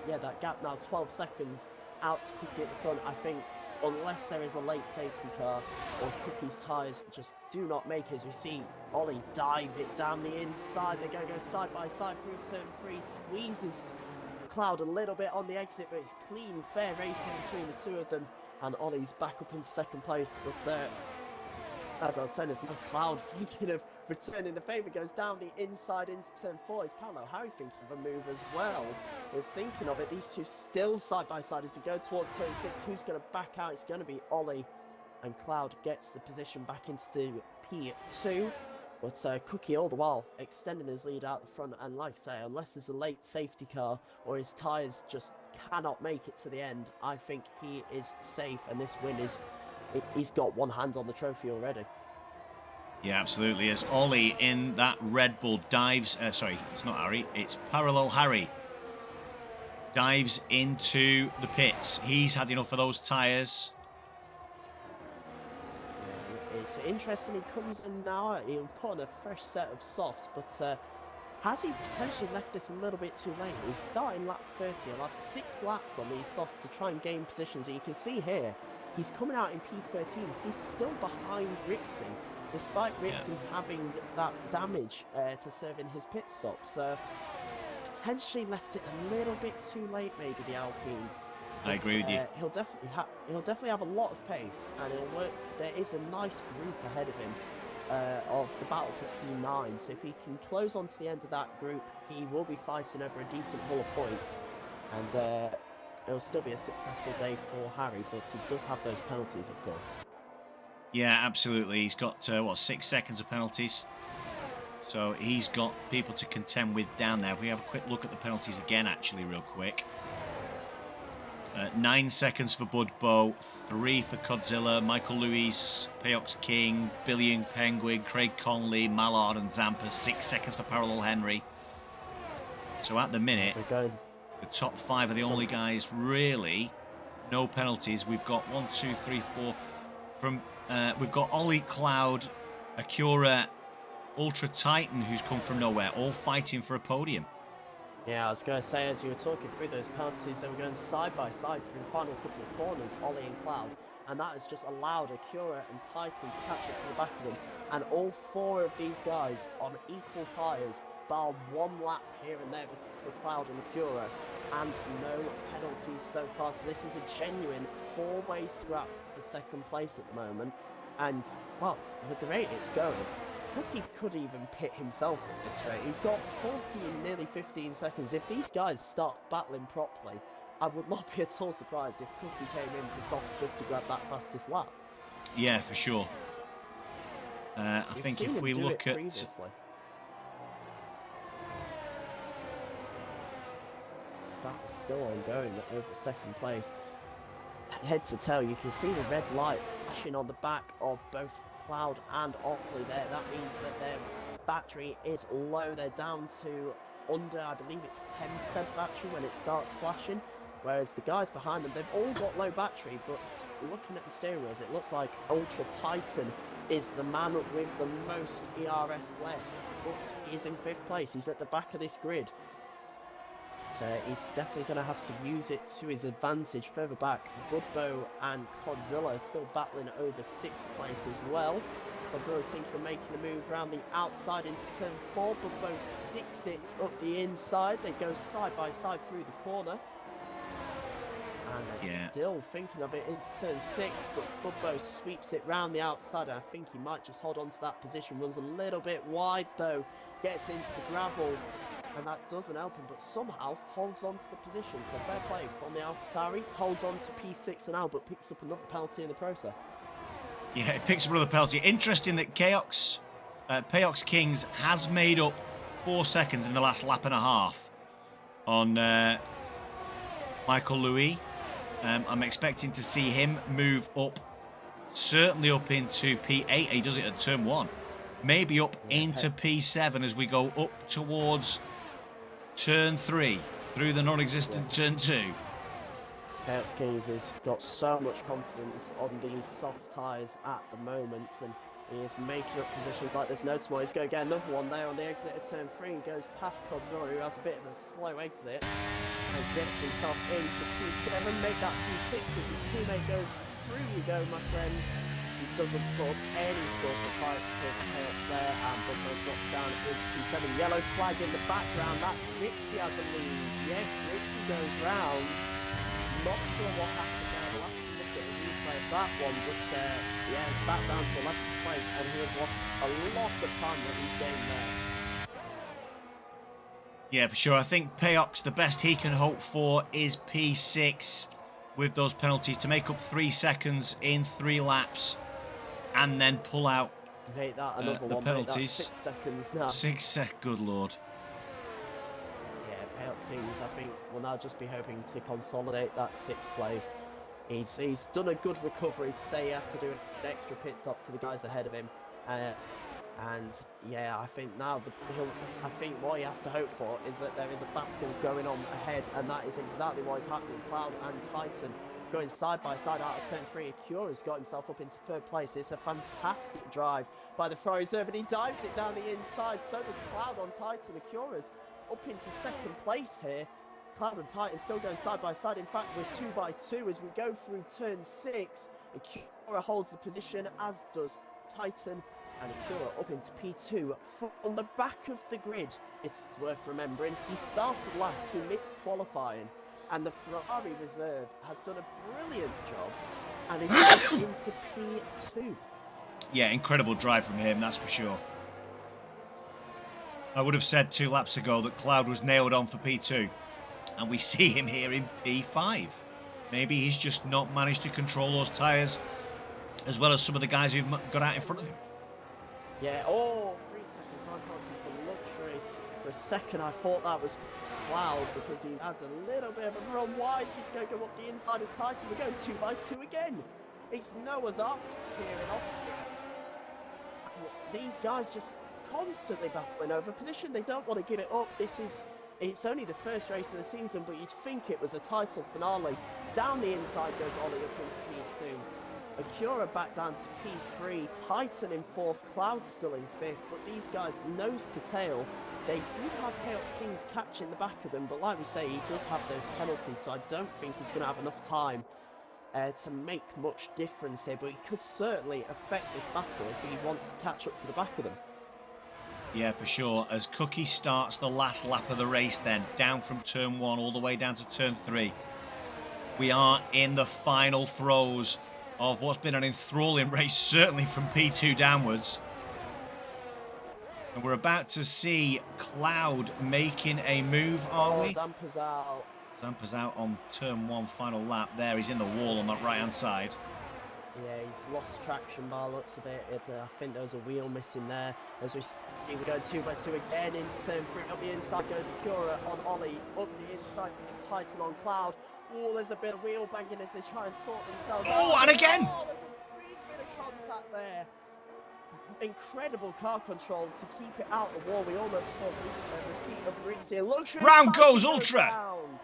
yeah, that gap now 12 seconds out to Cookie at the front. I think unless there is a late safety car or Cookie's tyres just do not make, as we see Ollie dive it down the inside. They're going to go side by side through turn 3, squeezes Cloud a little bit on the exit, but it's clean, fair racing between the two of them, and Ollie's back up in 2nd place. But as I was saying, there's no Cloud thinking of returning the favour. Goes down the inside into turn 4. Is Parallel Harry thinking of a move as well? Was thinking of it. These two still side by side as we go towards turn 6. Who's going to back out? It's going to be Ollie, and Cloud gets the position back into P2. But Cookie all the while extending his lead out the front, and like I say, unless there's a late safety car or his tyres just cannot make it to the end, I think he is safe, and this win is, he's got one hand on the trophy already. Yeah, absolutely. As Ollie in that Red Bull dives, sorry, it's not Harry, it's Parallel Harry, dives into the pits. He's had enough of those tyres. It's interesting, he comes in now, he'll put on a fresh set of softs, but has he potentially left this a little bit too late? He's starting lap 30, he'll have 6 laps on these softs to try and gain positions, and you can see here, he's coming out in P13, he's still behind Ritzy, despite Ritzy having that damage to serve in his pit stop, so potentially left it a little bit too late maybe, the Alpine. I agree with you. He'll definitely have a lot of pace, and he'll work. There is a nice group ahead of him of the battle for P9. So if he can close on to the end of that group, he will be fighting over a decent haul of points, and it'll still be a successful day for Harry. But he does have those penalties, of course. Yeah, absolutely. He's got 6 seconds of penalties. So he's got people to contend with down there. If we have a quick look at the penalties again, actually, real quick. 9 seconds for Budbo, 3 for Godzilla, Michael Lewis, Peox King, Billion Penguin, Craig Conley, Mallard and Zampa. 6 seconds for Parallel Henry. So at the minute, the top 5 are the only guys really. No penalties. We've got 1, 2, 3, 4 from. We've got Ollie, Cloud, Acura, Ultra Titan, who's come from nowhere, all fighting for a podium. Yeah, I was going to say, as you were talking through those penalties, they were going side by side through the final couple of corners, Ollie and Cloud, and that has just allowed Acura and Titan to catch up to the back of them. And all 4 of these guys on equal tyres, bar 1 lap here and there for Cloud and Acura, and no penalties so far. So this is a genuine 4-way scrap for second place at the moment. And, well, with the rate it's going, Cookie could even pit himself at this rate. He's got 14, nearly 15 seconds. If these guys start battling properly, I would not be at all surprised if Cookie came in for softs just to grab that fastest lap. Yeah, for sure. I think if we look at... His battle's still ongoing over second place. Head to tail, you can see the red light flashing on the back of both Cloud and Oakley there. That means that their battery is low. They're down to under, I believe it's 10% battery when it starts flashing, whereas the guys behind them, they've all got low battery, but looking at the steering wheels, it looks like Ultra Titan is the man with the most ERS left, but he's in 5th place. He's at the back of this grid. So he's definitely going to have to use it to his advantage. Further back, Budbo and Godzilla are still battling over 6th place as well. Godzilla seems to be making a move around the outside into turn 4. Budbo sticks it up the inside. They go side by side through the corner. And they're still thinking of it into turn 6, but Budbo sweeps it round the outside. I think he might just hold on to that position. Runs a little bit wide though, gets into the gravel. And that doesn't help him, but somehow holds on to the position. So fair play from the AlphaTauri. Holds on to P6 and now, but picks up another penalty in the process. Yeah, it picks up another penalty. Interesting that Peox Kings has made up 4 seconds in the last lap and a half on Michael Louis. I'm expecting to see him move up, certainly up into P8. He does it at turn 1. Maybe up into P7 as we go up towards turn 3 through the non-existent turn 2. Peox Kings has got so much confidence on these soft tyres at the moment, and he is making up positions like there's no tomorrow. He's going to get another one there on the exit of turn 3. He goes past Godzilla, who has a bit of a slow exit, and gets himself into P7. Make that P6 as his teammate goes through. You go, my friends. He doesn't put any sort of fight to Peox there, and Budbo drops down into P7. Yellow flag in the background. That's Rixie, I believe. Yes, Rixie goes round. Not sure what happened there. We'll have to look at a replay of that one, but yeah, back down to 11th place, and he has lost a lot of time that he's gained there. Yeah, for sure. I think Peox, the best he can hope for is P6 with those penalties to make up 3 seconds in 3 laps and then pull out the penalties. 6 seconds now. 6 sec, good lord. Yeah, Peox Kings, I think, will now just be hoping to consolidate that 6th place. He's done a good recovery to say he had to do an extra pit stop to the guys ahead of him. And yeah, I think now I think what he has to hope for is that there is a battle going on ahead, and that is exactly what is happening. Cloud and Titan going side by side out of turn 3. Acura's got himself up into 3rd place. It's a fantastic drive by the Ferrari reserve, and he dives it down the inside. So does Cloud on Titan. Acura's up into 2nd place here. Cloud and Titan still going side by side. In fact, we're 2 by 2 as we go through turn 6. Acura holds the position, as does Titan. And Acura up into P2 from the back of the grid. It's worth remembering, he started last, he missed qualifying, and the Ferrari reserve has done a brilliant job, and is into P2. Yeah, incredible drive from him, that's for sure. I would have said 2 laps ago that Cloud was nailed on for P2, and we see him here in P5. Maybe he's just not managed to control those tyres as well as some of the guys who've got out in front of him. Yeah, 3 seconds. I can't see For a second, I thought that was Cloud because he had a little bit of a run wide. He's going to go up the inside of Titan. We're going 2x2 again. It's Noah's Ark here in Austria. These guys just constantly battling over position. They don't want to give it up. It's only the first race of the season, but you'd think it was a title finale. Down the inside goes Ollie up into P2. Acura back down to P3, Titan in 4th, Cloud still in 5th, but these guys nose to tail. They do have Chaos Kings catching the back of them, but like we say, he does have those penalties, so I don't think he's going to have enough time to make much difference here, but he could certainly affect this battle if he wants to catch up to the back of them. Yeah, for sure. As Cookie starts the last lap of the race then, down from turn 1 all the way down to turn 3. We are in the final throes of what's been an enthralling race, certainly from P2 downwards. And we're about to see Cloud making a move, are we? Zampa's out. Zampa's out on turn 1, final lap. There, he's in the wall on that right-hand side. Yeah, he's lost traction by looks of it. I think there was a wheel missing there. As we see, we're going 2x2 again into turn 3. Up the inside goes Acura on Ollie. Up the inside goes Titan on Cloud. Oh, there's a bit of wheel banging as they try and sort themselves out. Oh, and again! Oh, there's a big bit of contact there. Incredible car control to keep it out the wall. We almost saw a repeat of Rizzi. Luxury Round goes Ultra! Round.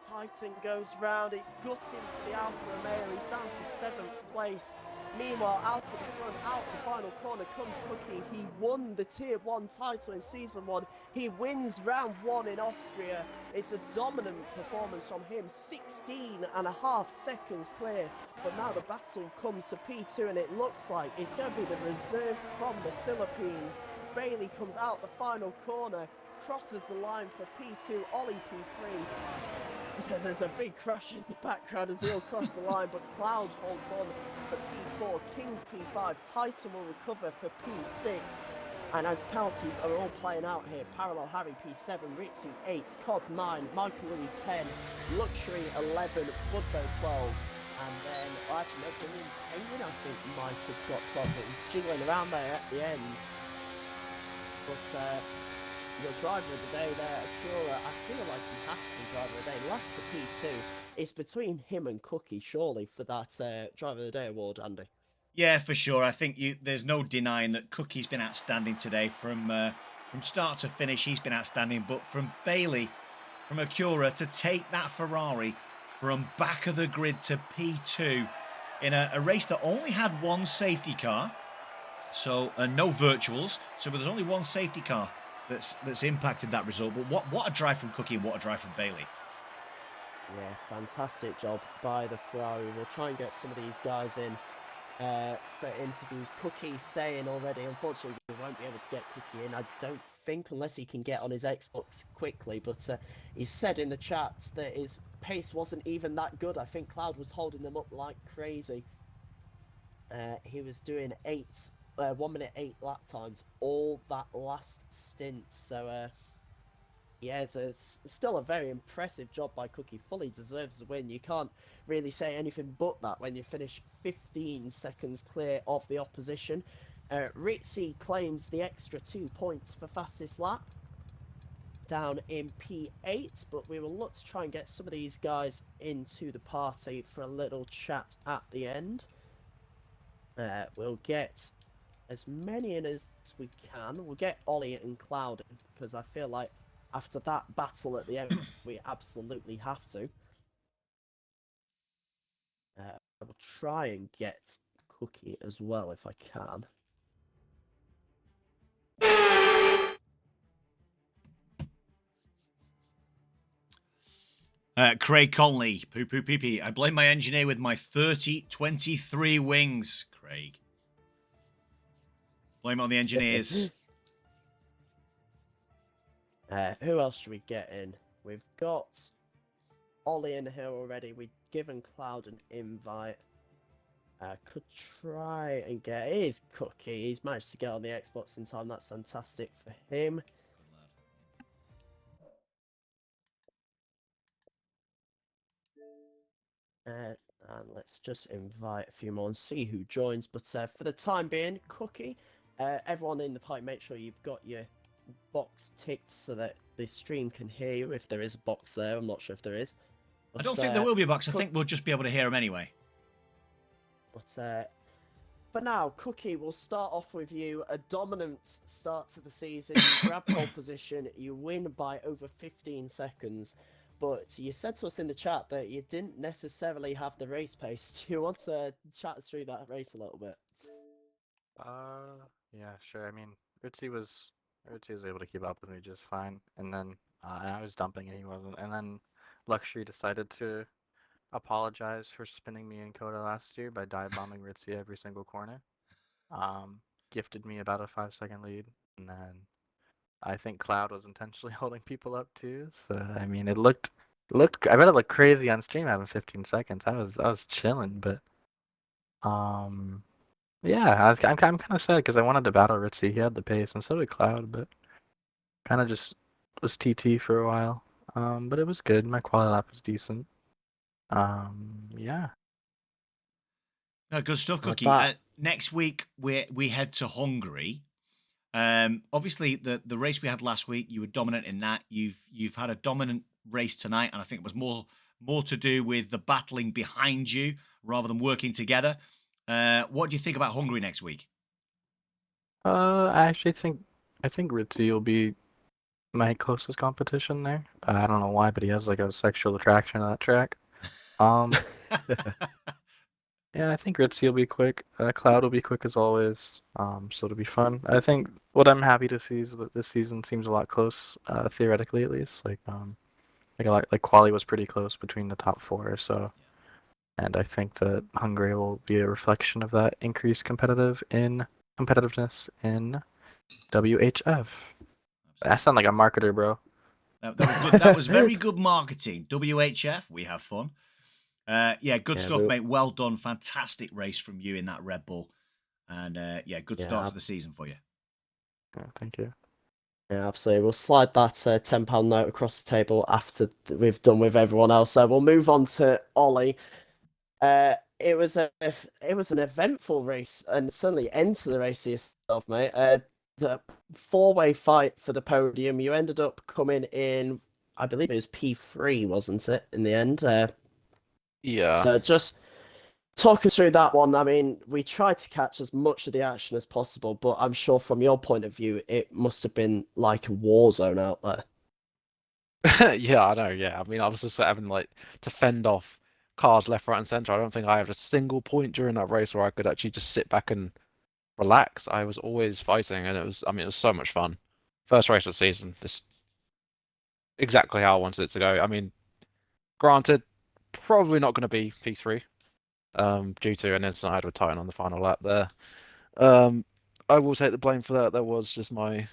Titan goes round, it's gutting for the Alfa Romeo, he's down to 7th place. Meanwhile, out to the front, out the final corner comes Cookie. He won the Tier 1 title in Season 1. He wins round 1 in Austria. It's a dominant performance from him, 16.5 seconds clear. But now the battle comes to P2 and it looks like it's going to be the reserve from the Philippines. Bailey comes out the final corner, crosses the line for P2, Ollie P3. There's a big crash in the background as they all cross the line, but Cloud holds on for P4, Kings P5, Titan will recover for P6. And as penalties are all playing out here, Parallel Harry P7, Rizzi 8, Cod 9, Michael Louis 10, Luxury 11, Budbo 12, and then, well, actually, no, Penguin I think might have got 12, it was jiggling around there at the end. But, your driver of the day there, Acura, I feel like he has to be driver of the day. Last to P2, it's between him and Cookie, surely, for that driver of the day award, Andy. Yeah, for sure. I think there's no denying that Cookie's been outstanding today. From start to finish, he's been outstanding. But from Bailey, from Acura, to take that Ferrari from back of the grid to P2 in a race that only had one safety car, so no virtuals, so there's only one safety car that's impacted that result. But what a drive from Cookie and what a drive from Bailey. Yeah, fantastic job by the Ferrari. We'll try and get some of these guys in for interviews. Cookie's saying already, unfortunately, we won't be able to get Cookie in, I don't think, unless he can get on his Xbox quickly. But he said in the chat that his pace wasn't even that good. I think Cloud was holding them up like crazy. He was doing 1 minute 8 lap times all that last stint. So yeah, it's still a very impressive job by Cookie. Fully deserves the win. You can't really say anything but that when you finish 15 seconds clear of the opposition. Rizzi claims the extra 2 points for fastest lap down in P8, but we will look to try and get some of these guys into the party for a little chat at the end. We'll get as many in as we can. We'll get Ollie and Cloud in, because I feel like after that battle at the end, we absolutely have to. I will try and get Cookie as well if I can. Craig Conley, poo poo pee pee. I blame my engineer with my 30-23 wings, Craig. Blame it on the engineers. Who else should we get in? We've got Ollie in here already. We've given Cloud an invite. Could try and get... It is Cookie. He's managed to get on the Xbox in time. That's fantastic for him. And let's just invite a few more and see who joins. But for the time being, Cookie, Everyone in the pipe, make sure you've got your box ticked so that the stream can hear you if there is a box there. I'm not sure if there is. I But, don't think there will be a box. I think we'll just be able to hear him anyway. But for now, Cookie, we'll start off with you. A dominant start to the season. You grab pole position. You win by over 15 seconds. But you said to us in the chat that you didn't necessarily have the race pace. Do you want to chat us through that race a little bit? Yeah, sure. I mean, Ritzy was able to keep up with me just fine, and then I was dumping and he wasn't, and then Luxury decided to apologize for spinning me in Coda last year by dive bombing Ritzy every single corner. Gifted me about a 5-second lead, and then I think Cloud was intentionally holding people up too. So I mean, it looked. I bet it looked crazy on stream having 15 seconds. I was chilling, but um. Yeah, I'm kind of sad because I wanted to battle Ritzy. He had the pace, and so did Cloud, but kind of just was TT for a while. But it was good. My quality lap was decent. Yeah. No, good stuff, Like Cookie. that. Next week we head to Hungary. Obviously the race we had last week, you were dominant in that. You've had a dominant race tonight, and I think it was more to do with the battling behind you rather than working together. What do you think about Hungary next week? I actually I think Ritzy will be my closest competition there. I don't know why, but he has like a sexual attraction to that track. Um, yeah, I think Ritzy will be quick. Cloud will be quick as always. So it'll be fun. I think what I'm happy to see is that this season seems a lot close, theoretically at least. Like quali was pretty close between the top four, so and I think that Hungary will be a reflection of that increased competitiveness in WHF. I sound like a marketer, bro. That was good. That was very good marketing. WHF, we have fun. Yeah, good stuff, mate. Well done. Fantastic race from you in that Red Bull. And yeah, good start to the season for you. Yeah, thank you. Yeah, absolutely. We'll slide that £10 note across the table after we've done with everyone else. So we'll move on to Ollie. It was an eventful race, and certainly end to the race yourself, mate. The four-way fight for the podium. You ended up coming in, I believe it was P3, wasn't it, in the end? Yeah. So just talk us through that one. I mean, we tried to catch as much of the action as possible, but I'm sure from your point of view, it must have been like a war zone out there. Yeah, I know. Yeah, I mean, I was just having like to fend off cars left, right, and center. I don't think I had a single point during that race where I could actually just sit back and relax. I was always fighting, and I mean, it was so much fun. First race of the season, just exactly how I wanted it to go. I mean, granted, probably not going to be P3, due to an incident I had with Titan on the final lap there. I will take the blame for that. That was just my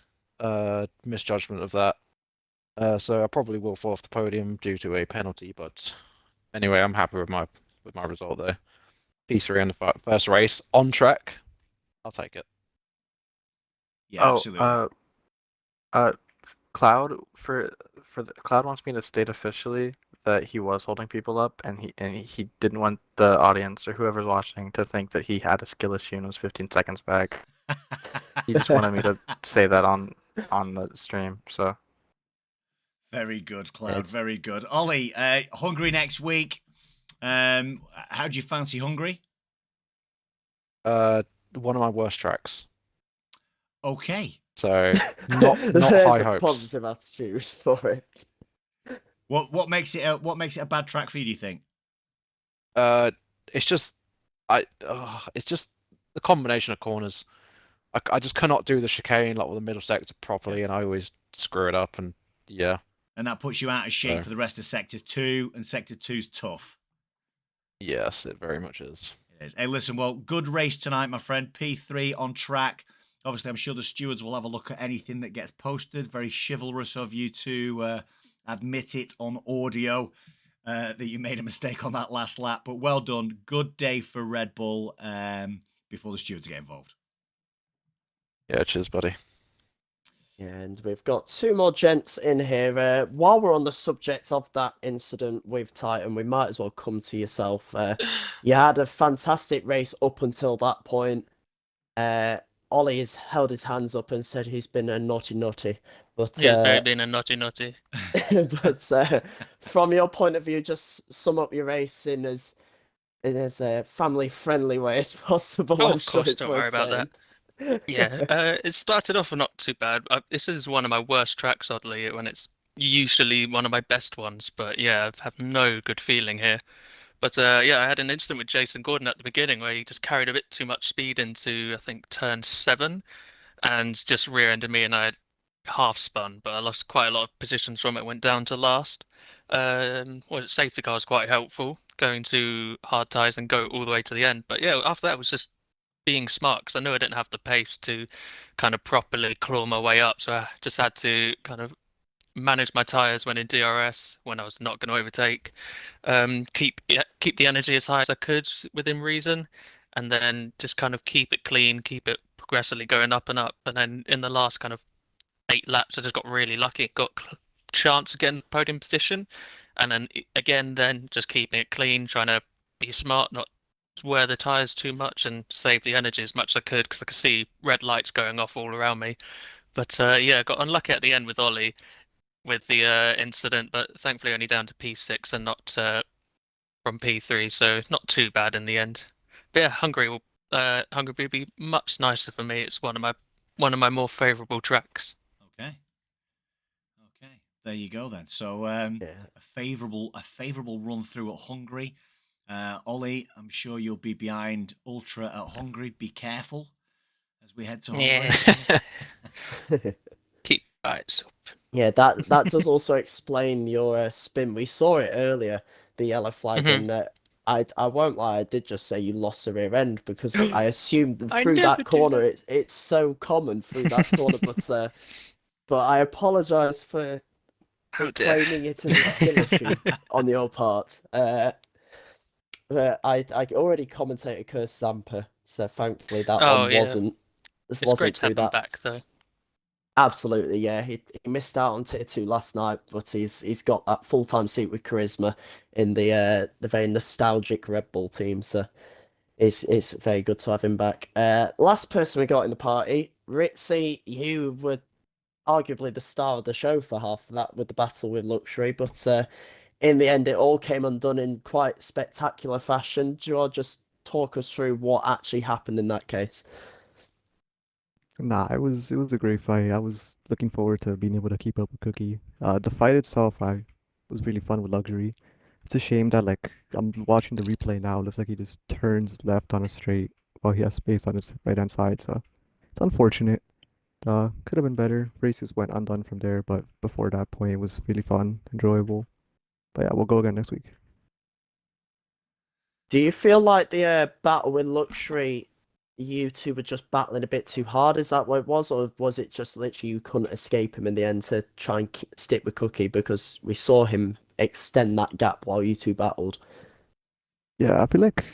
misjudgment of that. So I probably will fall off the podium due to a penalty, but anyway, I'm happy with my result there. P3 in the first race on track. I'll take it. Yeah, absolutely. Cloud Cloud wants me to state officially that he was holding people up, and he didn't want the audience or whoever's watching to think that he had a skill issue and was 15 seconds back. He just wanted me to say that on the stream. So very good, Cloud. Very good. Ollie, Hungary next week. How do you fancy Hungary? one of my worst tracks. Okay. So not high hopes. Positive attitude for it. What makes it a bad track for you? Do you think? It's just it's just the combination of corners. I just cannot do the chicane like with the middle sector properly, and I always screw it up. And yeah. And that puts you out of shape for the rest of Sector 2, and Sector 2's tough. Yes, it very much is. It is. Hey, listen, well, good race tonight, my friend. P3 on track. Obviously, I'm sure the stewards will have a look at anything that gets posted. Very chivalrous of you to admit it on audio that you made a mistake on that last lap. But well done. Good day for Red Bull before the stewards get involved. Yeah, cheers, buddy. And we've got two more gents in here. While we're on the subject of that incident with Titan, we might as well come to yourself. You had a fantastic race up until that point. Ollie has held his hands up and said he's been a naughty, but He has very been a naughty. but from your point of view, just sum up your race in as family friendly way as possible. Oh, I'm of sure course, it's don't worry worth about that. saying. Yeah, it started off not too bad. This is one of my worst tracks, oddly, when it's usually one of my best ones. But yeah, I've had no good feeling here. But yeah, I had an incident with Jason Gordon at the beginning where he just carried a bit too much speed into, I think, turn 7 and just rear-ended me, and I had half spun, but I lost quite a lot of positions from it. Went down to last. Well, safety car was quite helpful, going to hard tyres and go all the way to the end. But yeah, after that was just being smart because I knew I didn't have the pace to kind of properly claw my way up. So I just had to kind of manage my tyres when in DRS when I was not going to overtake. Keep the energy as high as I could within reason, and then just kind of keep it clean, keep it progressively going up and up. And then in the last kind of 8 laps, I just got really lucky. Got chance again podium position, and then again then just keeping it clean, trying to be smart, not wear the tires too much and save the energy as much as I could because I could see red lights going off all around me. But yeah, got unlucky at the end with Ollie with the incident, but thankfully only down to P6 and not from P3, so not too bad in the end. But yeah, Hungary will be much nicer for me. It's one of my more favourable tracks. Okay. Okay. There you go then. So Yeah. a favourable run through at Hungary. Ollie, I'm sure you'll be behind Ultra at Hungary. Be careful as we head to Hungary. Yeah. Keep eyes open. Yeah, that does also explain your spin. We saw it earlier, the yellow flag, Mhm. and I won't lie, I did just say you lost the rear end because I assumed that I through never that do corner that. it's so common through that corner, but I apologise for How dare. claiming it as a skill issue on your part. I already commentated Curse Zampa, so thankfully that Oh one yeah, it's great wasn't to have through him back that. though. Absolutely, yeah. He missed out on tier 2 last night, but he's got that full-time seat with Charisma in the very nostalgic Red Bull team, so it's very good to have him back. Last person we got in the party, Ritzy, you were arguably the star of the show for half of that with the battle with Luxury, but in the end it all came undone in quite spectacular fashion. Do you want to just talk us through what actually happened in that case? Nah, it was a great fight. I was looking forward to being able to keep up with Cookie. The fight itself, I was really fun with Luxury. It's a shame that like I'm watching the replay now. It looks like he just turns left on a straight while he has space on his right hand side. So it's unfortunate. Could have been better. Races went undone from there, but before that point, it was really fun, enjoyable. But yeah, we'll go again next week. Do you feel like the battle with Luxury, you two were just battling a bit too hard? Is that what it was, or was it just literally you couldn't escape him in the end to try and stick with Cookie because we saw him extend that gap while you two battled? Yeah, I feel like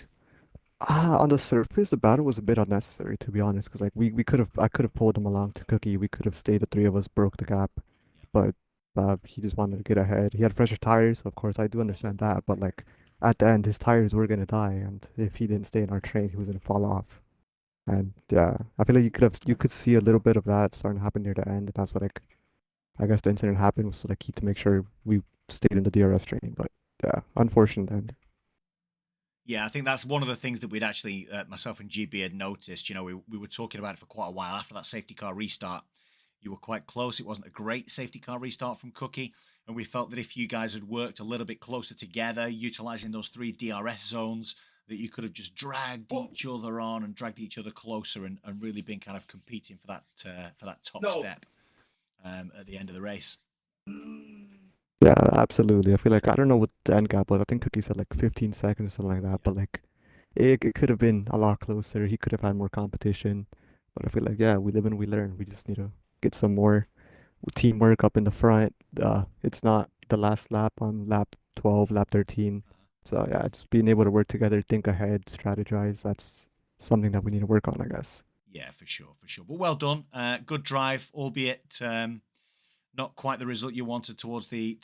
on the surface, the battle was a bit unnecessary, to be honest, because like we could have I could have pulled him along to Cookie. We could have stayed, the three of us broke the gap, but he just wanted to get ahead. He had fresher tires, of course, I do understand that, but like at the end, his tires were gonna die, and if he didn't stay in our train, he was gonna fall off. And yeah, I feel like you could see a little bit of that starting to happen near the end, and that's what like I guess the incident happened was to like keep to make sure we stayed in the DRS train. But yeah, unfortunate end. Yeah, I think that's one of the things that we'd actually, myself and GB had noticed. You know, we were talking about it for quite a while after that safety car restart. You were quite close. It wasn't a great safety car restart from Cookie. And we felt that if you guys had worked a little bit closer together, utilizing those 3 DRS zones, that you could have just dragged each other on and dragged each other closer and really been kind of competing for that top step at the end of the race. Yeah, absolutely. I feel like I don't know what the end gap was. I think Cookie said like 15 seconds or something like that, but like it could have been a lot closer. He could have had more competition. But I feel like yeah, we live and we learn. We just need to get some more teamwork up in the front. It's not the last lap on lap 12, lap 13. So yeah, just being able to work together, think ahead, strategize. That's something that we need to work on, I guess. Yeah, for sure, for sure. But well done. Good drive, albeit not quite the result you wanted towards the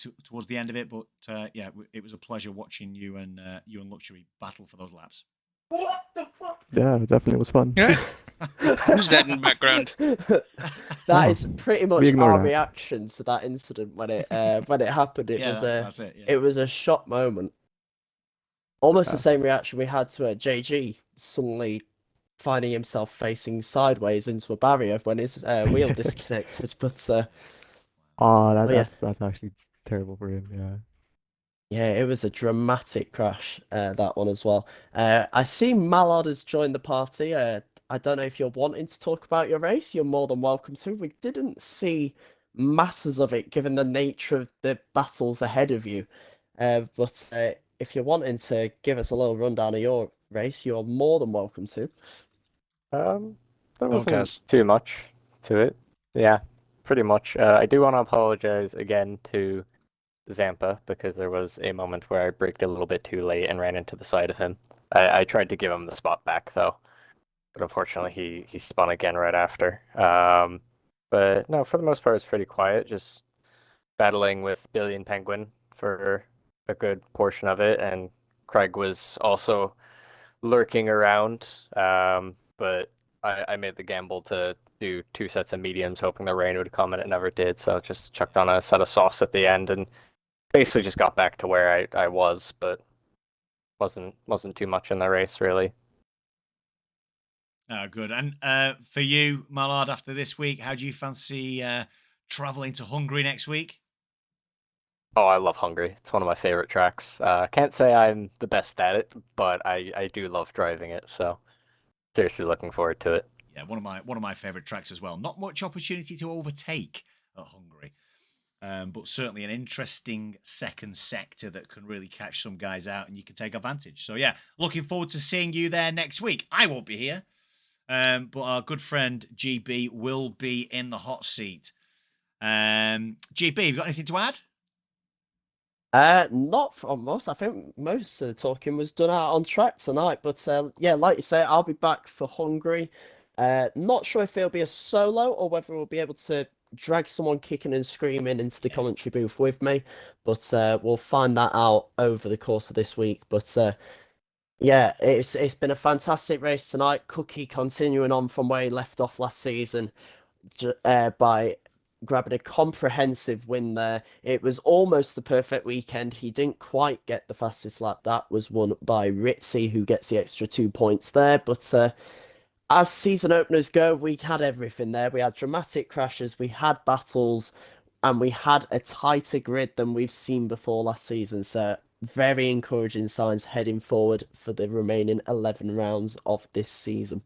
end of it. But yeah, it was a pleasure watching you and Luxury battle for those laps. Yeah, it definitely was fun. Yeah, Who's that in the background? That Oh, is pretty we much ignore our that. reaction to that incident when it happened. It Yeah, was a that's it. Yeah. it was a shock moment. Almost the Uh, same reaction we had to JG suddenly finding himself facing sideways into a barrier when his wheel disconnected. oh, But yeah, that's actually terrible for him. Yeah. yeah, it was a dramatic crash, that one as well. I see Mallard has joined the party. I don't know if you're wanting to talk about your race. You're more than welcome to. We didn't see masses of it given the nature of the battles ahead of you. But if you're wanting to give us a little rundown of your race, you're more than welcome to. Um, there No one wasn't cares. too much to it. Yeah, pretty much. I do want to apologize again to Zampa because there was a moment where I braked a little bit too late and ran into the side of him. I tried to give him the spot back though, but unfortunately he spun again right after. But no, for the most part it's pretty quiet. Just battling with Billy and Penguin for a good portion of it, and Craig was also lurking around. But I made the gamble to do two sets of mediums, hoping the rain would come, and it never did. So just chucked on a set of softs at the end, and basically just got back to where I was, but wasn't too much in the race really. Oh, good. And for you, Mallard, after this week, how do you fancy traveling to Hungary next week? Oh, I love Hungary. It's one of my favorite tracks. Can't say I'm the best at it, but I do love driving it. So seriously looking forward to it. Yeah, one of my favorite tracks as well. Not much opportunity to overtake at Hungary, but certainly an interesting second sector that can really catch some guys out, and you can take advantage. So yeah, looking forward to seeing you there next week. I won't be here, but our good friend GB will be in the hot seat. GB, you got anything to add? Not from us. I think most of the talking was done out on track tonight. But yeah, like you say, I'll be back for Hungary. Not sure if it'll be a solo or whether we'll be able to drag someone kicking and screaming into the Yeah. commentary booth with me. But we'll find that out over the course of this week. But yeah, it's been a fantastic race tonight. Cookie continuing on from where he left off last season by grabbing a comprehensive win there. It was almost the perfect weekend. He didn't quite get the fastest lap. That was won by Ritzy, who gets the extra 2 points there. But as season openers go, we had everything there. We had dramatic crashes, we had battles, and we had a tighter grid than we've seen before last season. So very encouraging signs heading forward for the remaining 11 rounds of this season.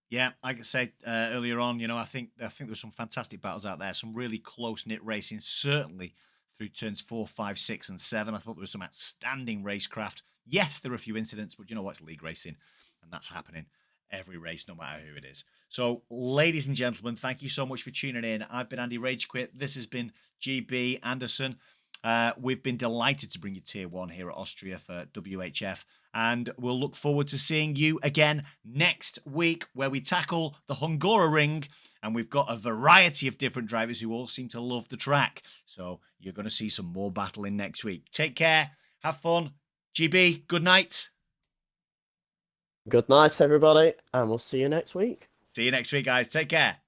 Yeah, like I said earlier on, I think there were some fantastic battles out there, some really close knit racing, certainly through turns 4, 5, 6, and 7. I thought there was some outstanding racecraft. Yes, there were a few incidents, but you know what's league racing, and that's happening every race, no matter who it is. So, ladies and gentlemen, thank you so much for tuning in. I've been Andy Ragequit. This has been GB Anderson. We've been delighted to bring you Tier 1 here at Austria for WHF, and we'll look forward to seeing you again next week where we tackle the Hungaroring, and we've got a variety of different drivers who all seem to love the track. So you're going to see some more battling next week. Take care. Have fun. GB, good night. Good night, everybody, and we'll see you next week. See you next week, guys. Take care.